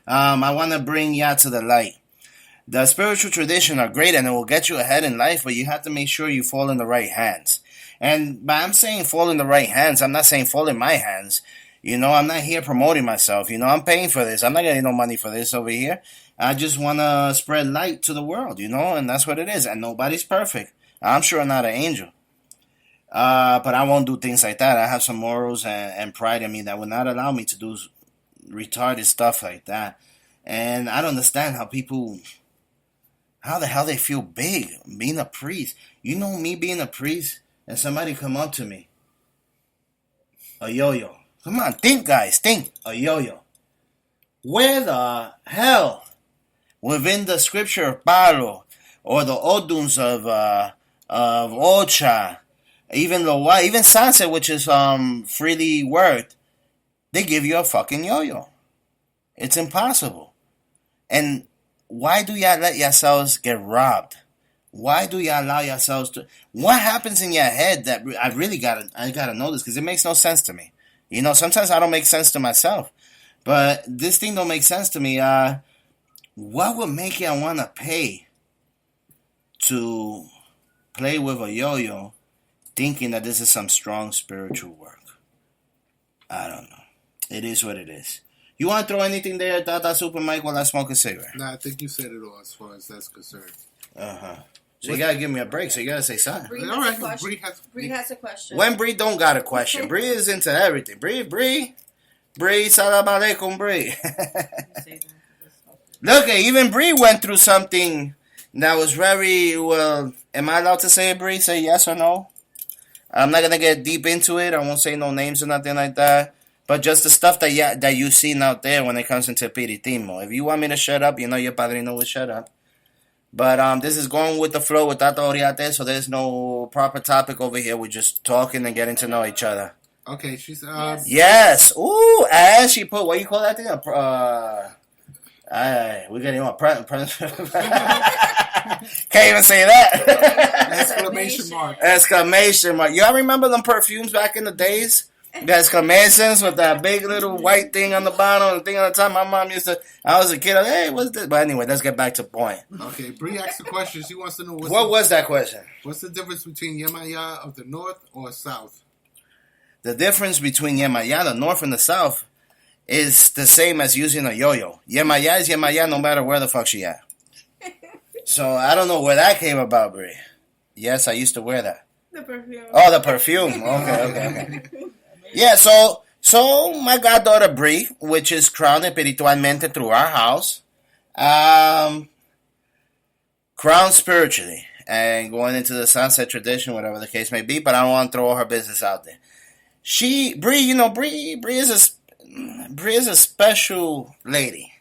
I want to bring y'all to the light. The spiritual tradition are great, and it will get you ahead in life, but you have to make sure you fall in the right hands. And by I'm saying fall in the right hands, I'm not saying fall in my hands. I'm not here promoting myself. I'm paying for this. I'm not getting no money for this over here. I just want to spread light to the world, and that's what it is. And nobody's perfect. I'm sure I'm not an angel. But I won't do things like that. I have some morals and pride in me that will not allow me to do retarded stuff like that. And I don't understand how the hell they feel big being a priest. Me being a priest and somebody come up to me. A yo-yo. Come on, think, guys. Think. A yo-yo. Where the hell within the scripture of Palo or the Oduns of Ocha, even Sansa, which is freely worked, they give you a fucking yo-yo. It's impossible. And why do y'all let yourselves get robbed? Why do y'all allow yourselves to... What happens in your head that I gotta know this, because it makes no sense to me. Sometimes I don't make sense to myself. But this thing don't make sense to me. What would make y'all want to pay to play with a yo-yo thinking that this is some strong spiritual work? I don't know. It is what it is. You want to throw anything there, Tata Super Mike, while I smoke a cigarette? Nah, I think you said it all as far as that's concerned. Uh-huh. So you gotta give me a break. So you gotta say something. Bree All has right, a question. Bree has a question. When Bree don't got a question, Bree is into everything. Bree, salam alaikum, Bree. Look, even Bree went through something that was very well. Am I allowed to say it, Bree? Say yes or no? I'm not gonna get deep into it. I won't say no names or nothing like that. But just the stuff that you've seen out there when it comes into Piritimo. If you want me to shut up, you know your padrino will shut up. But this is going with the flow with Tata Oriate, so there's no proper topic over here. We're just talking and getting to know each other. Okay, she's Yes. Ooh, as she put, what you call that thing? We're getting on. Can't even say that. Exclamation mark. Exclamation mark. Y'all remember them perfumes back in the days? The exclamations with that big little white thing on the bottom and the thing on the top. My mom used to, I was a kid, hey, what's this? But anyway, let's get back to the point. Okay, Bree asked a question. She wants to know what was that question? What's the difference between Yemaya of the north or south? The difference between Yemaya, the north and the south, is the same as using a yo-yo. Yemaya is Yemaya no matter where the fuck she at. So I don't know where that came about, Bree. Yes, I used to wear that. The perfume. Oh, the perfume. Okay. Yeah, so my goddaughter Bree, which is crowned espiritualmente through our house, crowned spiritually and going into the sunset tradition, whatever the case may be. But I don't want to throw all her business out there. Bree is a special lady.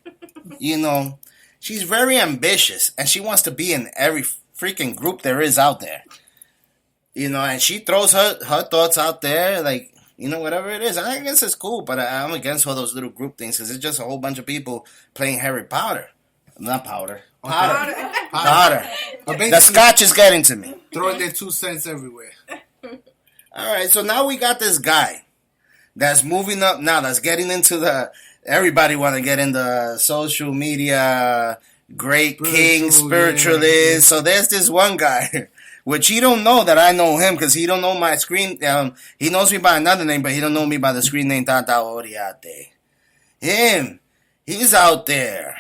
She's very ambitious and she wants to be in every freaking group there is out there. And she throws her thoughts out there, like, whatever it is. I guess it's cool, but I'm against all those little group things because it's just a whole bunch of people playing Harry Potter. Not powder. Potter. The scotch is getting to me. Throwing their 2 cents everywhere. All right, so now we got this guy that's moving up now, that's getting into everybody want to get in the social media, great king, spiritualist. Yeah. So there's this one guy, which he don't know that I know him because he don't know my screen. He knows me by another name, but he don't know me by the screen name Tata Oriate. He's out there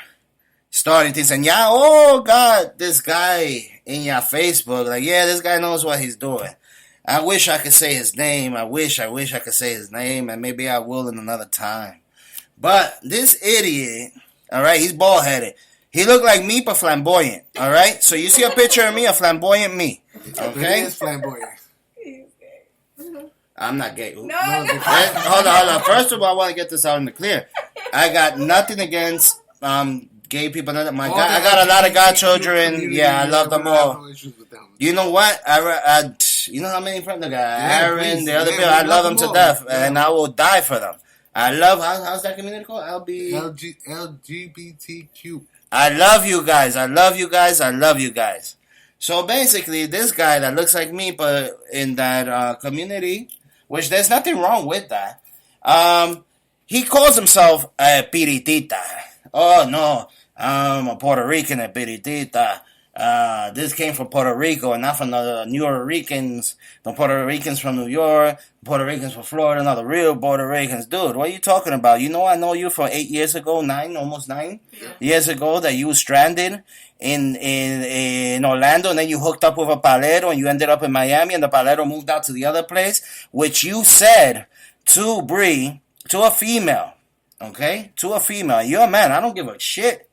starting things and oh God, this guy in your Facebook, like, yeah, this guy knows what he's doing. I wish I could say his name. I wish I could say his name, and maybe I will in another time. But this idiot, all right, he's bald-headed. He looked like me, but flamboyant, all right? So you see a picture of me, a flamboyant me, okay? He is flamboyant. I'm not gay. No. Hold on. First of all, I want to get this out in the clear. I got nothing against gay people. I got a lot of godchildren. Yeah, I love them all. You know what? You know how many friends I got? Aaron, the other people. I love them to death, and I will die for them. I love, how's that community called? LGBTQ. I love you guys. So basically, this guy that looks like me, but in that community, which there's nothing wrong with that, he calls himself a piritita. Oh, no, I'm a Puerto Rican, a piritita. This came from Puerto Rico and not from the New Yorkers, the Puerto Ricans from New York, Puerto Ricans from Florida, not the real Puerto Ricans. Dude, what are you talking about? I know you from 8 years ago, almost 9 years ago, that you were stranded in Orlando, and then you hooked up with a palero and you ended up in Miami, and the palero moved out to the other place, which you said to Bree, to a female, okay? To a female. You're a man. I don't give a shit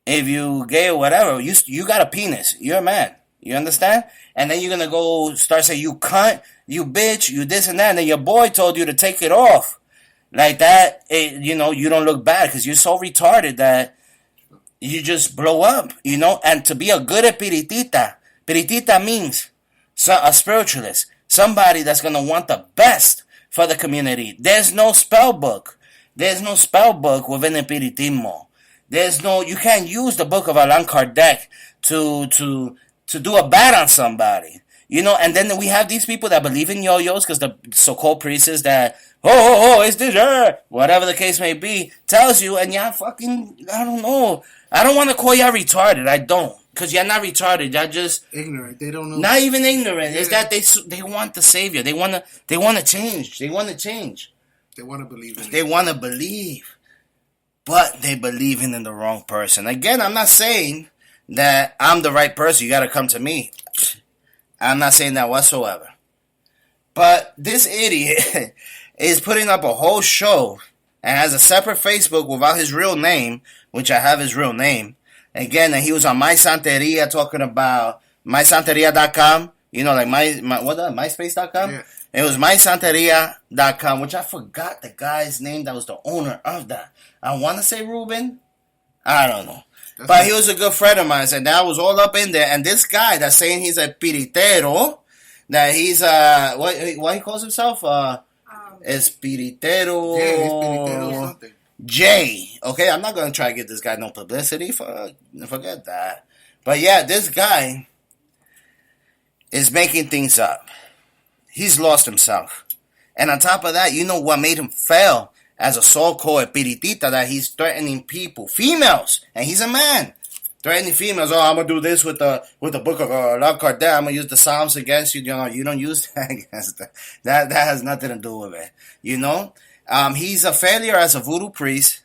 if you gay or whatever. You got a penis. You're a man. You understand? And then you're going to go start saying, you cunt, you bitch, you this and that. And then your boy told you to take it off. Like that, you don't look bad because you're so retarded that you just blow up, And to be a good piritita means a spiritualist. Somebody that's going to want the best for the community. There's no spell book. There's no spell book within the Espiritismo. You can't use the book of Allan Kardec to do a bad on somebody. And then we have these people that believe in yo-yos because the so-called priests that, it's this, whatever the case may be, tells you, and y'all fucking, I don't know. I don't want to call y'all retarded. I don't. Because you're not retarded. Y'all just ignorant. They don't know. Not even ignorant. Yeah. It's that they want the savior. They want to change. They want to change. They want to believe in it. They want to believe. But they believe in the wrong person. Again, I'm not saying that I'm the right person. You got to come to me. I'm not saying that whatsoever. But this idiot is putting up a whole show and has a separate Facebook without his real name, which I have his real name. Again, and he was on My Santeria talking about mysanteria.com. You know, like MySpace.com? Yeah. It was mysanteria.com, which I forgot the guy's name that was the owner of that. I want to say Ruben. I don't know. But he was a good friend of mine, and that was all up in there. And this guy that's saying he's a piritero, that he's what he calls himself? Espiritero. Yeah, espiritero something. J. Okay, I'm not gonna try to get this guy no publicity. Forget that. But yeah, this guy is making things up. He's lost himself. And on top of that, you know what made him fail as a so-called espiritista? That he's threatening people, females, and he's a man. Threatening females. Oh, I'm gonna do this with the book of La Cardin. I'm gonna use the Psalms against you. You know, you don't use that against that. That has nothing to do with it. You know, he's a failure as a voodoo priest,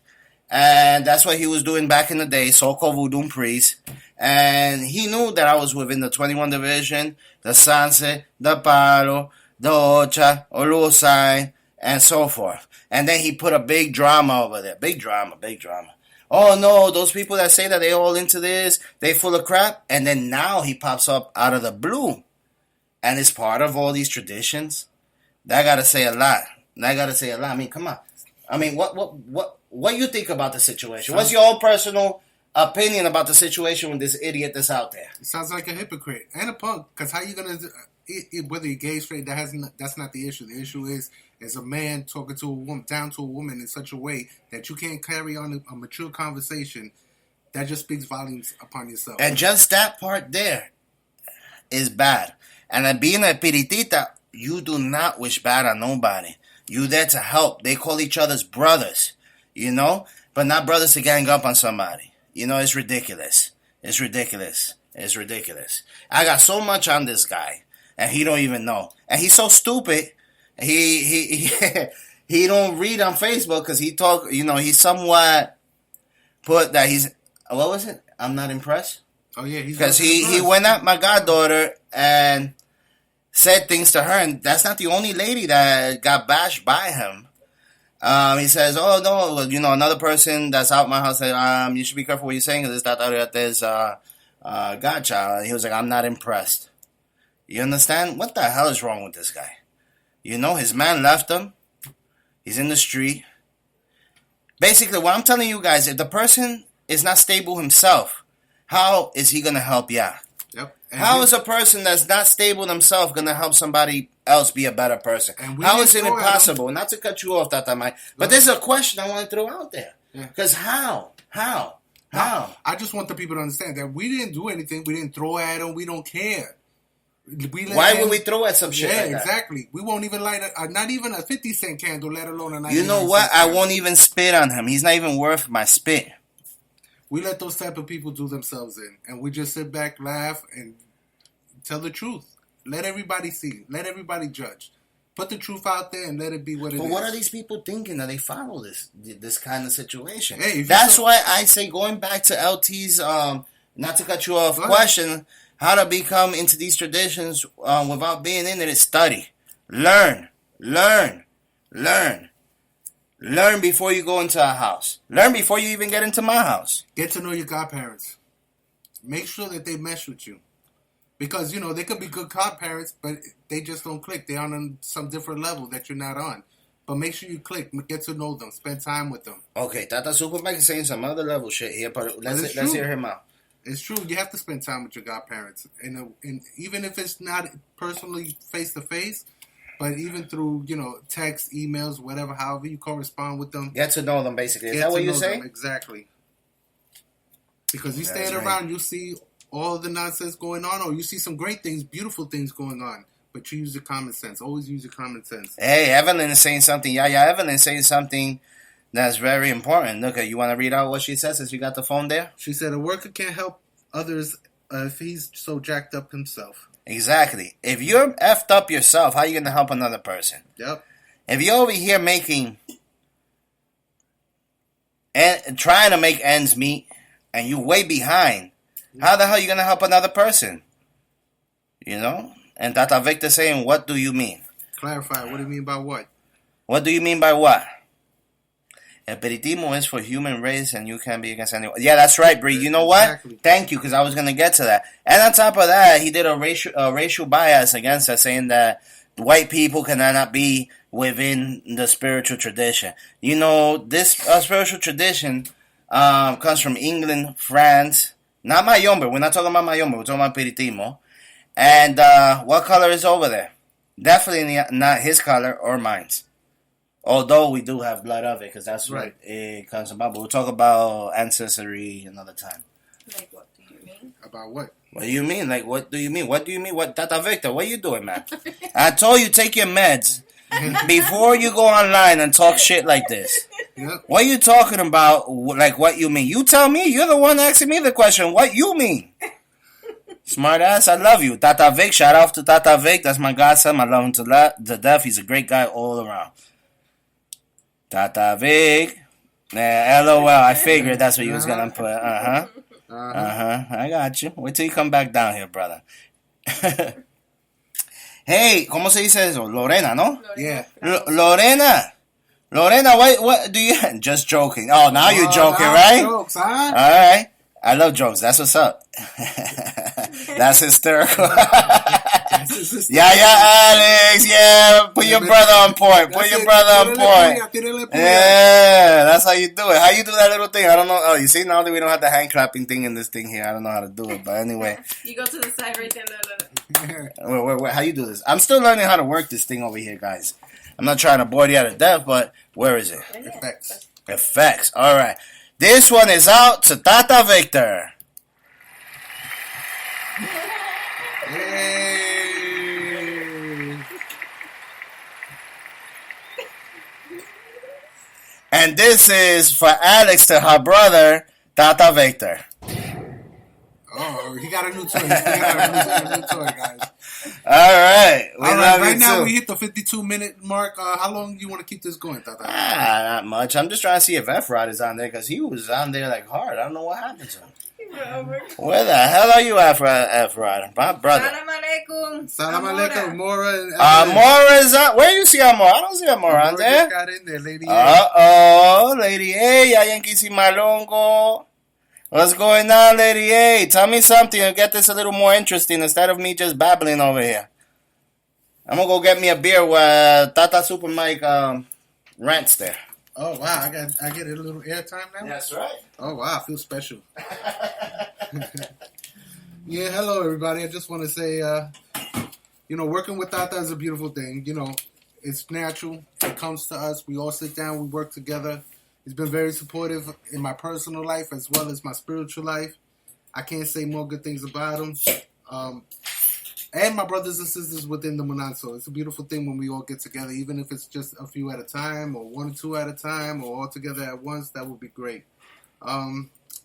and that's what he was doing back in the day, so-called voodoo priest. And he knew that I was within the 21 division, the Sanse, the Palo, the Ocha, Olusai, and so forth. And then he put a big drama over there. Big drama. Oh no, those people that say that they all into this, they full of crap. And then now he pops up out of the blue. And it's part of all these traditions. That gotta say a lot. I mean, come on. I mean, what you think about the situation? What's your own personal opinion about the situation with this idiot that's out there? It sounds like a hypocrite and a punk. Because how you gonna, whether you're gay, straight, that's not the issue. The issue is a man talking to a woman, down to a woman in such a way that you can't carry on a mature conversation. That just speaks volumes upon yourself. And just that part there is bad. And being a piritita, you do not wish bad on nobody. You there to help. They call each other's brothers, you know, but not brothers to gang up on somebody. You know, it's ridiculous. It's ridiculous. I got so much on this guy, and he don't even know. And he's so stupid. He don't read on Facebook because he talk. You know, he somewhat put that he's. What was it? I'm not impressed. Oh yeah, because he went at my goddaughter and said things to her, and that's not the only lady that got bashed by him. He says, "Oh no, you know, another person that's out my house said, you should be careful what you're saying because it's Tata Oriate's godchild." And he was like, "I'm not impressed." You understand? What the hell is wrong with this guy? You know, his man left him. He's in the street. Basically, what I'm telling you guys, if the person is not stable himself, how is he gonna help you out? Yep. How is a person that's not stable themselves going to help somebody else be a better person? How is it impossible? Not to cut you off, Tata Mike, but there's a question I want to throw out there. Because how? I just want the people to understand that we didn't do anything. We didn't throw at them. We don't care. Why would we throw at some shit like that? Yeah, exactly. We won't even light not even a 50-cent candle, let alone a 99-cent You know what? candle. I won't even spit on him. He's not even worth my spit. We let those type of people do themselves in. And we just sit back, laugh, and tell the truth. Let everybody see. Let everybody judge. Put the truth out there and let it be what it is. But what are these people thinking that they follow this kind of situation? Hey, that's why I say, going back to LT's, not to cut you off, question, how to become into these traditions without being in it is study. Learn before you go into a house. Learn before you even get into my house. Get to know your godparents. Make sure that they mesh with you. Because, you know, they could be good godparents, but they just don't click. They're on some different level that you're not on. But make sure you click. Get to know them. Spend time with them. Okay, Tata Supermike is saying some other level shit here, but let's hear him out. It's true. You have to spend time with your godparents. And even if it's not personally face-to-face, but even through, you know, text, emails, whatever, however you correspond with them. Get to know them, basically. Is that what you're saying? Exactly. Because you stand around, you see all the nonsense going on, or you see some great things, beautiful things going on, but you use your common sense. Always use your common sense. Hey, Evelyn is saying something. Yeah, Evelyn is saying something that's very important. Look, you want to read out what she says since you got the phone there? She said, a worker can't help others if he's so jacked up himself. Exactly. If you're effed up yourself, how are you going to help another person? Yep. If you're over here making and trying to make ends meet, and you're way behind, How the hell are you going to help another person? You know? And Tata Victor saying, what do you mean? Clarify. What do you mean by what? What do you mean by what? Espiritismo is for human race and you can't be against anyone. Yeah, that's right, Bree. You know what? Exactly. Thank you, because I was going to get to that. And on top of that, he did a racial bias against us, saying that white people cannot be within the spiritual tradition. You know, this spiritual tradition comes from England, France. Not Mayombe. We're not talking about Mayombe. We're talking about Espiritismo. And what color is over there? Definitely not his color or mine's. Although we do have blood of it, because that's right. what it comes about. But we'll talk about ancestry another time. Like, what do you mean? About what? What do you mean? Like, what do you mean? What do you mean? What, Tata Victor, what are you doing, man? I told you, take your meds before you go online and talk shit like this. Yep. What are you talking about? Like, what you mean? You tell me. You're the one asking me the question. What you mean? Smart ass, I love you. Tata Vic, shout out to Tata Vic. That's my godson. I love him to death. He's a great guy all around. Tata Vic. LOL, I figured that's what you was going to put. I got you. Wait till you come back down here, brother. Hey, ¿cómo se dice eso? Lorena, ¿no? Yeah. Lorena, what do you... Just joking. Oh, now you're joking, now right? Jokes, huh? All right. I love jokes. That's what's up. That's hysterical. Yeah, Alex. Yeah, put your brother on point. Put your brother on point. Yeah, that's how you do it. How you do that little thing? I don't know. Oh, you see, now that we don't have the hand clapping thing in this thing here, I don't know how to do it. But anyway. You go to the side right there. Wait. How you do this? I'm still learning how to work this thing over here, guys. I'm not trying to bore you out of death, but where is it? Effects. All right. This one is out to Tata Victor. Yay. And this is for Alex to her brother, Tata Victor. Oh, he got a new toy. Guys. All right. Right now, we hit the 52-minute mark. How long do you want to keep this going, Tata? Not much. I'm just trying to see if F-Rod is on there, because he was on there like hard. I don't know what happened to him. Where the hell are you at, F-Rod? My brother. Salam alaikum, Mora. Mora is on. Where you see Amora? I don't see Amora on there. Got in there, Lady A. Uh-oh, Lady A. Yayanki si malongo. What's going on, Lady A? Tell me something and get this a little more interesting instead of me just babbling over here. I'm going to go get me a beer while Tata Super Mike rants there. Oh, wow. I get a little airtime now? That's right. Oh, wow. I feel special. Yeah, hello, everybody. I just want to say, working with Tata is a beautiful thing. It's natural. It comes to us. We all sit down. We work together. He's been very supportive in my personal life as well as my spiritual life. I can't say more good things about him. And my brothers and sisters within the Monanso. It's a beautiful thing when we all get together, even if it's just a few at a time or one or two at a time or all together at once. That would be great.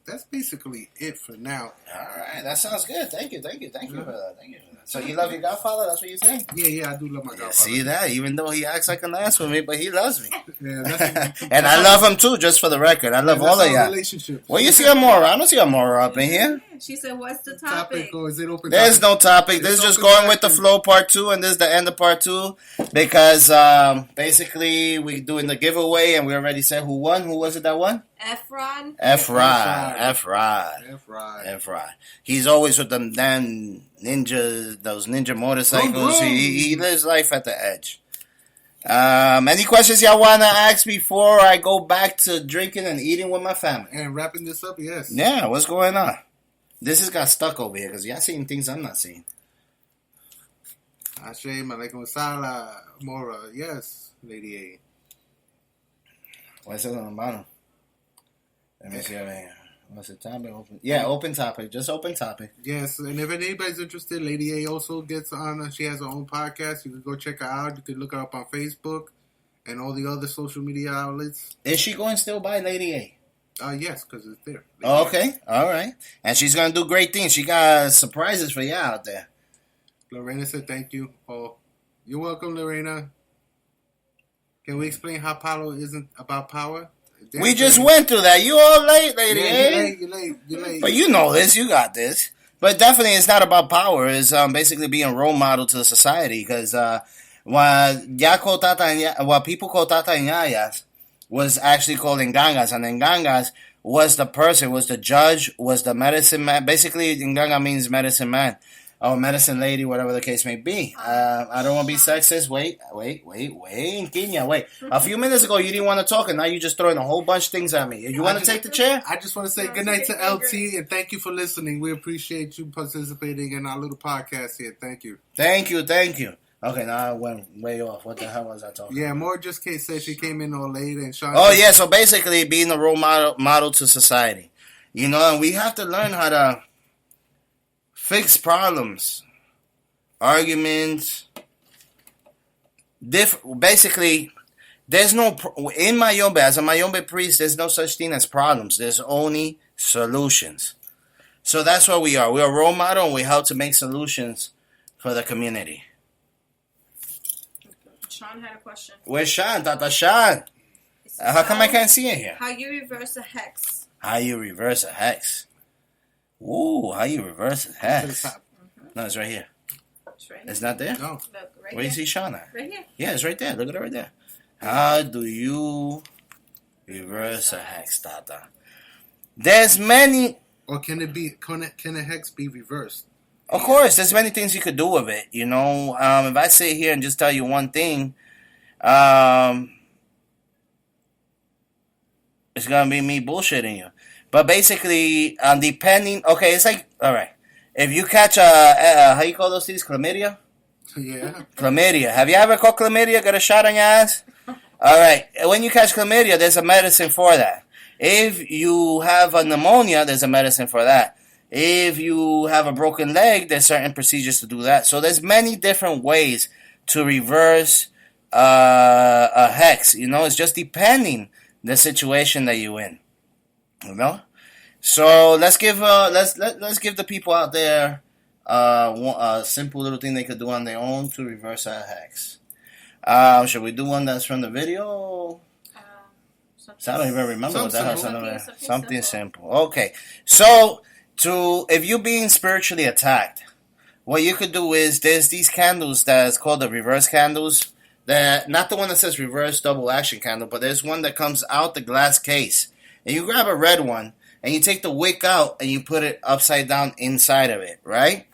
That's basically it for now. All right. That sounds good. Thank you for that. So you love your godfather? That's what you're saying? Yeah, I do love my godfather. See that? Even though he acts like an ass with me, but he loves me. Yeah, and I love him too, just for the record. I love all of y'all. Well, you see Amora. I don't see Amora up in here. She said, what's the topic? Or is it open There's topic? no topic. This is just going with the flow part 2, and this is the end of part 2. Because basically we're doing the giveaway, and we already said who won. Who was it that won? F-Rod. He's always with them damn ninjas, those ninja motorcycles. He lives life at the edge. Any questions y'all want to ask before I go back to drinking and eating with my family? And wrapping this up, yes. Yeah, what's going on? This has got stuck over here because y'all seeing things I'm not seeing. Ashe, Malaikum Sala, Mora, yes, Lady A. What's it on the bottom? Let me see over here. What's the topic? Open. Yeah, open topic. Just open topic. Yes, and if anybody's interested, Lady A also gets on. She has her own podcast. You can go check her out. You can look her up on Facebook and all the other social media outlets. Is she going still by Lady A? Yes, because it's there. Okay, all right. And she's going to do great things. She got surprises for you out there. Lorena said thank you. Oh, you're welcome, Lorena. Can we explain how Palo isn't about power? We just went through that. You all late, lady. Yeah, you're late. But you know this. You got this. But definitely, it's not about power. It's basically being a role model to the society. Because what people call Tata and Yayas was actually called Ngangas. And Ngangas was the person, was the judge, was the medicine man. Basically, Nganga means medicine man. Or medicine lady, whatever the case may be. I don't want to be sexist. Wait. Kenya, wait. A few minutes ago, you didn't want to talk, and now you're just throwing a whole bunch of things at me. You want to take the chair? I just want to say good night to LT, and thank you for listening. We appreciate you participating in our little podcast here. Thank you. Thank you. Okay, now I went way off. What the hell was I talking about? Yeah, more just Kate said she came in all late, and Sean... Oh, yeah, so basically being a role model to society. You know, and we have to learn how to fix problems, arguments. Basically, there's no in Mayombe, as a Mayombe priest, there's no such thing as problems. There's only solutions. So that's what we are. We're a role model, and we help to make solutions for the community. Sean had a question. Where's Sean? Tata Sean. How come I can't see it here? How you reverse a hex? How you reverse a hex? Ooh, how you reverse a hex? No, it's right here. It's right here. It's not there? No. Look, right Where here. you see Sean at? Right here. Yeah, it's right there. Look at it right there. How do you reverse a hex, Tata? There's many... Or can a hex be reversed? Of course, there's many things you could do with it. You know, if I sit here and just tell you one thing, it's going to be me bullshitting you. But basically, depending... Okay, it's like... All right. If you catch how you call those things? Chlamydia? Yeah. Chlamydia. Have you ever caught chlamydia? Got a shot on your ass? All right. When you catch chlamydia, there's a medicine for that. If you have a pneumonia, there's a medicine for that. If you have a broken leg, there's certain procedures to do that. So there's many different ways to reverse a hex. You know, it's just depending the situation that you're in. You know, so let's give the people out there a simple little thing they could do on their own to reverse a hex. Should we do one that's from the video? So I don't even remember what that was. Something simple. Okay, so if you're being spiritually attacked, what you could do is there's these candles that's called the reverse candles. That not the one that says reverse double action candle, but there's one that comes out the glass case. And you grab a red one, and you take the wick out, and you put it upside down inside of it, right?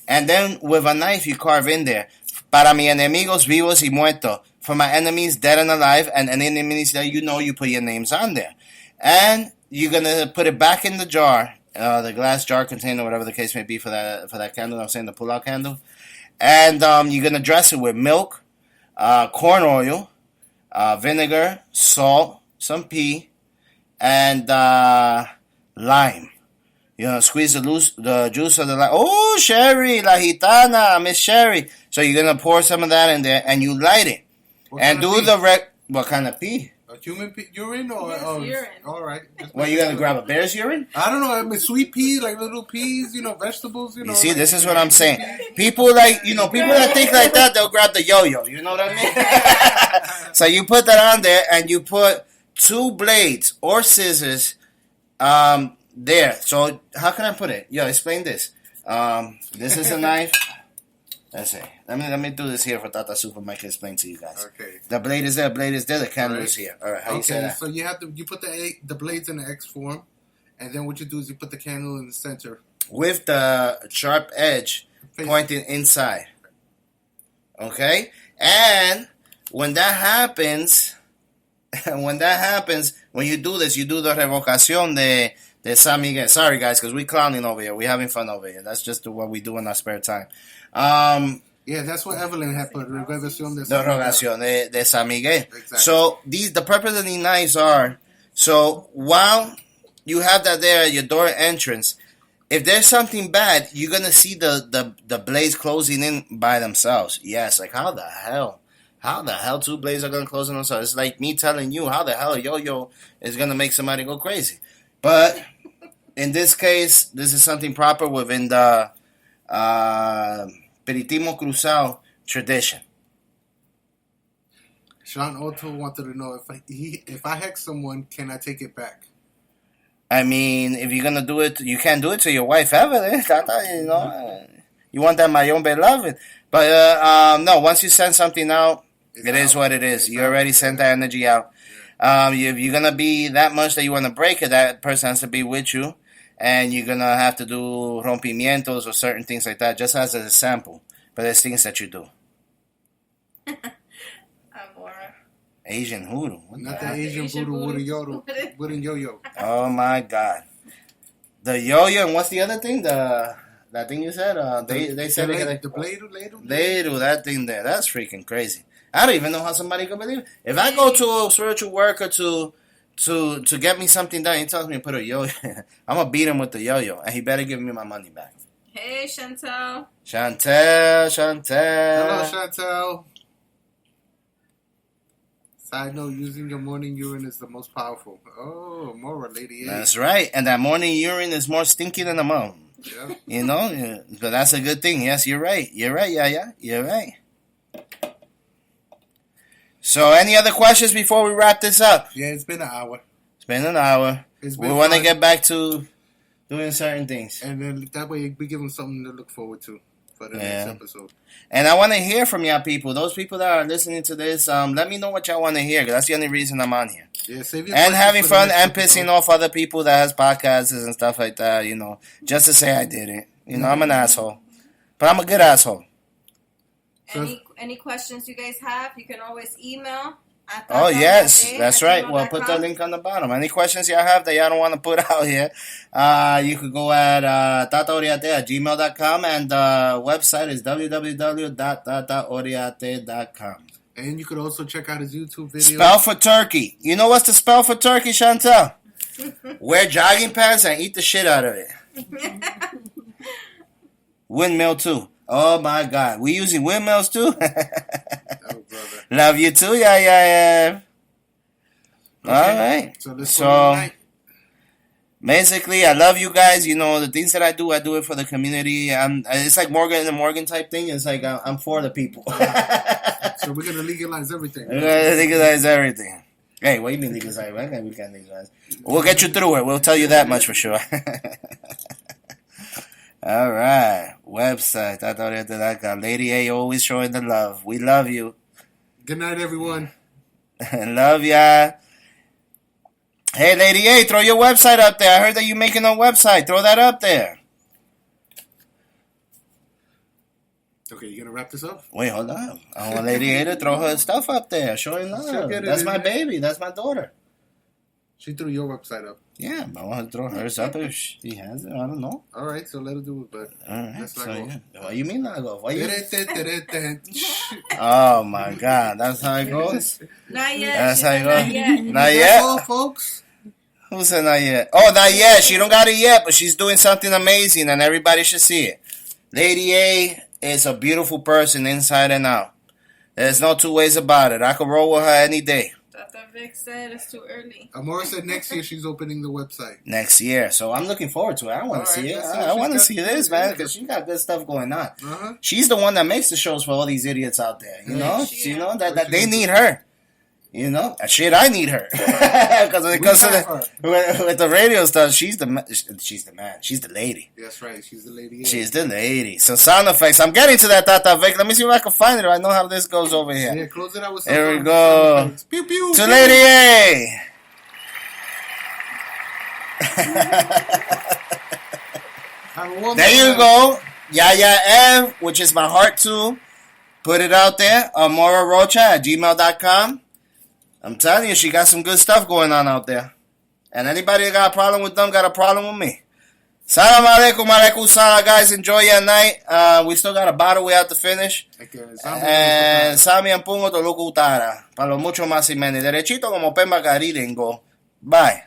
And then with a knife, you carve in there, para mis enemigos vivos y muertos, for my enemies dead and alive, and any enemies that you know, you put your names on there. And you're going to put it back in the jar, the glass jar container, whatever the case may be for that candle, I'm saying the pull-out candle. And you're going to dress it with milk, corn oil, vinegar, salt, some pea, and lime. You know, squeeze the juice of the lime. Oh, Sherry, La Gitana, Miss Sherry. So you're going to pour some of that in there, and you light it. And do the what kind of pee? A human urine or urine. All right. Well, you going to grab a bear's urine? I don't know. I mean, sweet peas, like little peas, vegetables, You see, this is what I'm saying. People people that think like that, they'll grab the yo-yo. You know what I mean? So you put that on there, and you put 2 blades or scissors there. So how can I put it? Yo, explain this. This is a knife. Let's see. Let me do this here for Tata Super Mike can explain to you guys. Okay. The blade is there, the candle is here. All right, how you say that? So you put the blades in the X form, and then what you do is you put the candle in the center. With the sharp edge pointing inside. Okay? And when that happens, when you do this, you do the revocación de San Miguel. Sorry, guys, because we're clowning over here. We're having fun over here. That's just what we do in our spare time. Yeah, that's what Evelyn had put. Revocación de San Miguel. Exactly. So the purpose of these knives are, so while you have that there at your door entrance, if there's something bad, you're going to see the blades closing in by themselves. Yes, like how the hell 2 blades are going to close on themselves? It's like me telling you how the hell a yo-yo is going to make somebody go crazy. But in this case, this is something proper within the Peritismo Cruzado tradition. Sean Otto wanted to know if I hex someone, can I take it back? I mean, if you're gonna do it, you can't do it to your wife ever. Tata, you know, you want that mayon beloved. But no, once you send something out, it is what it is. You already sent that energy out. If you're gonna be that much that you want to break it, that person has to be with you, and you're gonna have to do rompimientos or certain things like that, just as a sample. But there's things that you do. Asian hoodoo. Not the Asian voodoo wooden yo-yo. Oh my God. The yo-yo, and what's the other thing? That thing you said? They said the Leiru, that thing there. That's freaking crazy. I don't even know how somebody could believe it. If I go to a spiritual worker to get me something done, he tells me to put a yo-yo, I'm gonna beat him with the yo-yo, and he better give me my money back. Hey, Chantel. Chantel. Hello, Chantel. Side note, using your morning urine is the most powerful. Oh, more Lady A. That's right. And that morning urine is more stinky than the mountain. Yeah. You know? But that's a good thing. Yes, you're right. You're right, yeah. You're right. So, any other questions before we wrap this up? Yeah, it's been an hour. We want to get back to doing certain things. And then that way we give them something to look forward to for the next episode. And I want to hear from y'all people. Those people that are listening to this, let me know what y'all want to hear, because that's the only reason I'm on here. Yeah, save your and having fun and episode. pissing off other people that has podcasts and stuff like that, you know, just to say I did it. You know, I'm an asshole. But I'm a good asshole. Any questions you guys have, you can always email. Oh, yes. That's right. Well, put the link on the bottom. Any questions y'all have that y'all don't want to put out here, you could go at tataoriate@gmail.com, and the website is www.tataoriate.com. And you could also check out his YouTube video. Spell for turkey. You know what's the spell for turkey, Chantel? Wear jogging pants and eat the shit out of it. Windmill, too. Oh, my God. We using windmills, too? Love you, too. Yeah. Okay. All right. So basically, I love you guys. You know, the things that I do it for the community. It's like Morgan type thing. It's like I'm for the people. So we're going to legalize everything. We're going to legalize everything. Hey, what do you mean legalize? We can't legalize. We'll get you through it. We'll tell you that much for sure. All right. Website. Lady A always showing the love. We love you. Good night, everyone. Love ya. Hey, Lady A, throw your website up there. I heard that you're making a website. Throw that up there. Okay, you gonna wrap this up? Wait, hold on. I want Lady A to throw her stuff up there. Showing love. That's my baby. That's my daughter. She threw your website up. Yeah, but I want to throw hers up if she has it. I don't know. All right, so let her do it, but let's not go. What do you mean not go? That's Oh, my God. That's how it goes? Not yet. That's how it goes? Not That's yet? all, folks. Who said not yet? Oh, not yet. She don't got it yet, but she's doing something amazing, and everybody should see it. Lady A is a beautiful person inside and out. There's no two ways about it. I could roll with her any day. Tata Vic said it's too early. Amora said next year she's opening the website. Next year. So I'm looking forward to it. I want to see it. I want to see this, man, because she got good stuff going on. Uh-huh. She's the one that makes the shows for all these idiots out there. You know? She You know that they need her. You know? Shit, I need her. Because when it comes to with the radio stuff, she's the man. She's the lady. That's right. She's the lady. She's the lady. So sound effects. I'm getting to that, Tata Vic. Let me see if I can find it. I know how this goes over here. Yeah, close it out with some There we go. Pew, pew, To pew. Lady A. There you go. Yaya M, which is my heart too. Put it out there. AmoraRocha@gmail.com. I'm telling you, she got some good stuff going on out there. And anybody that got a problem with them got a problem with me. Salam alaikum, alaikum salam, guys. Enjoy your night. We still got a bottle we have to finish. And Sami Ampungo to Lukutara. Para lo mucho más y menos. Derechito como Pemba Carilengo. Bye.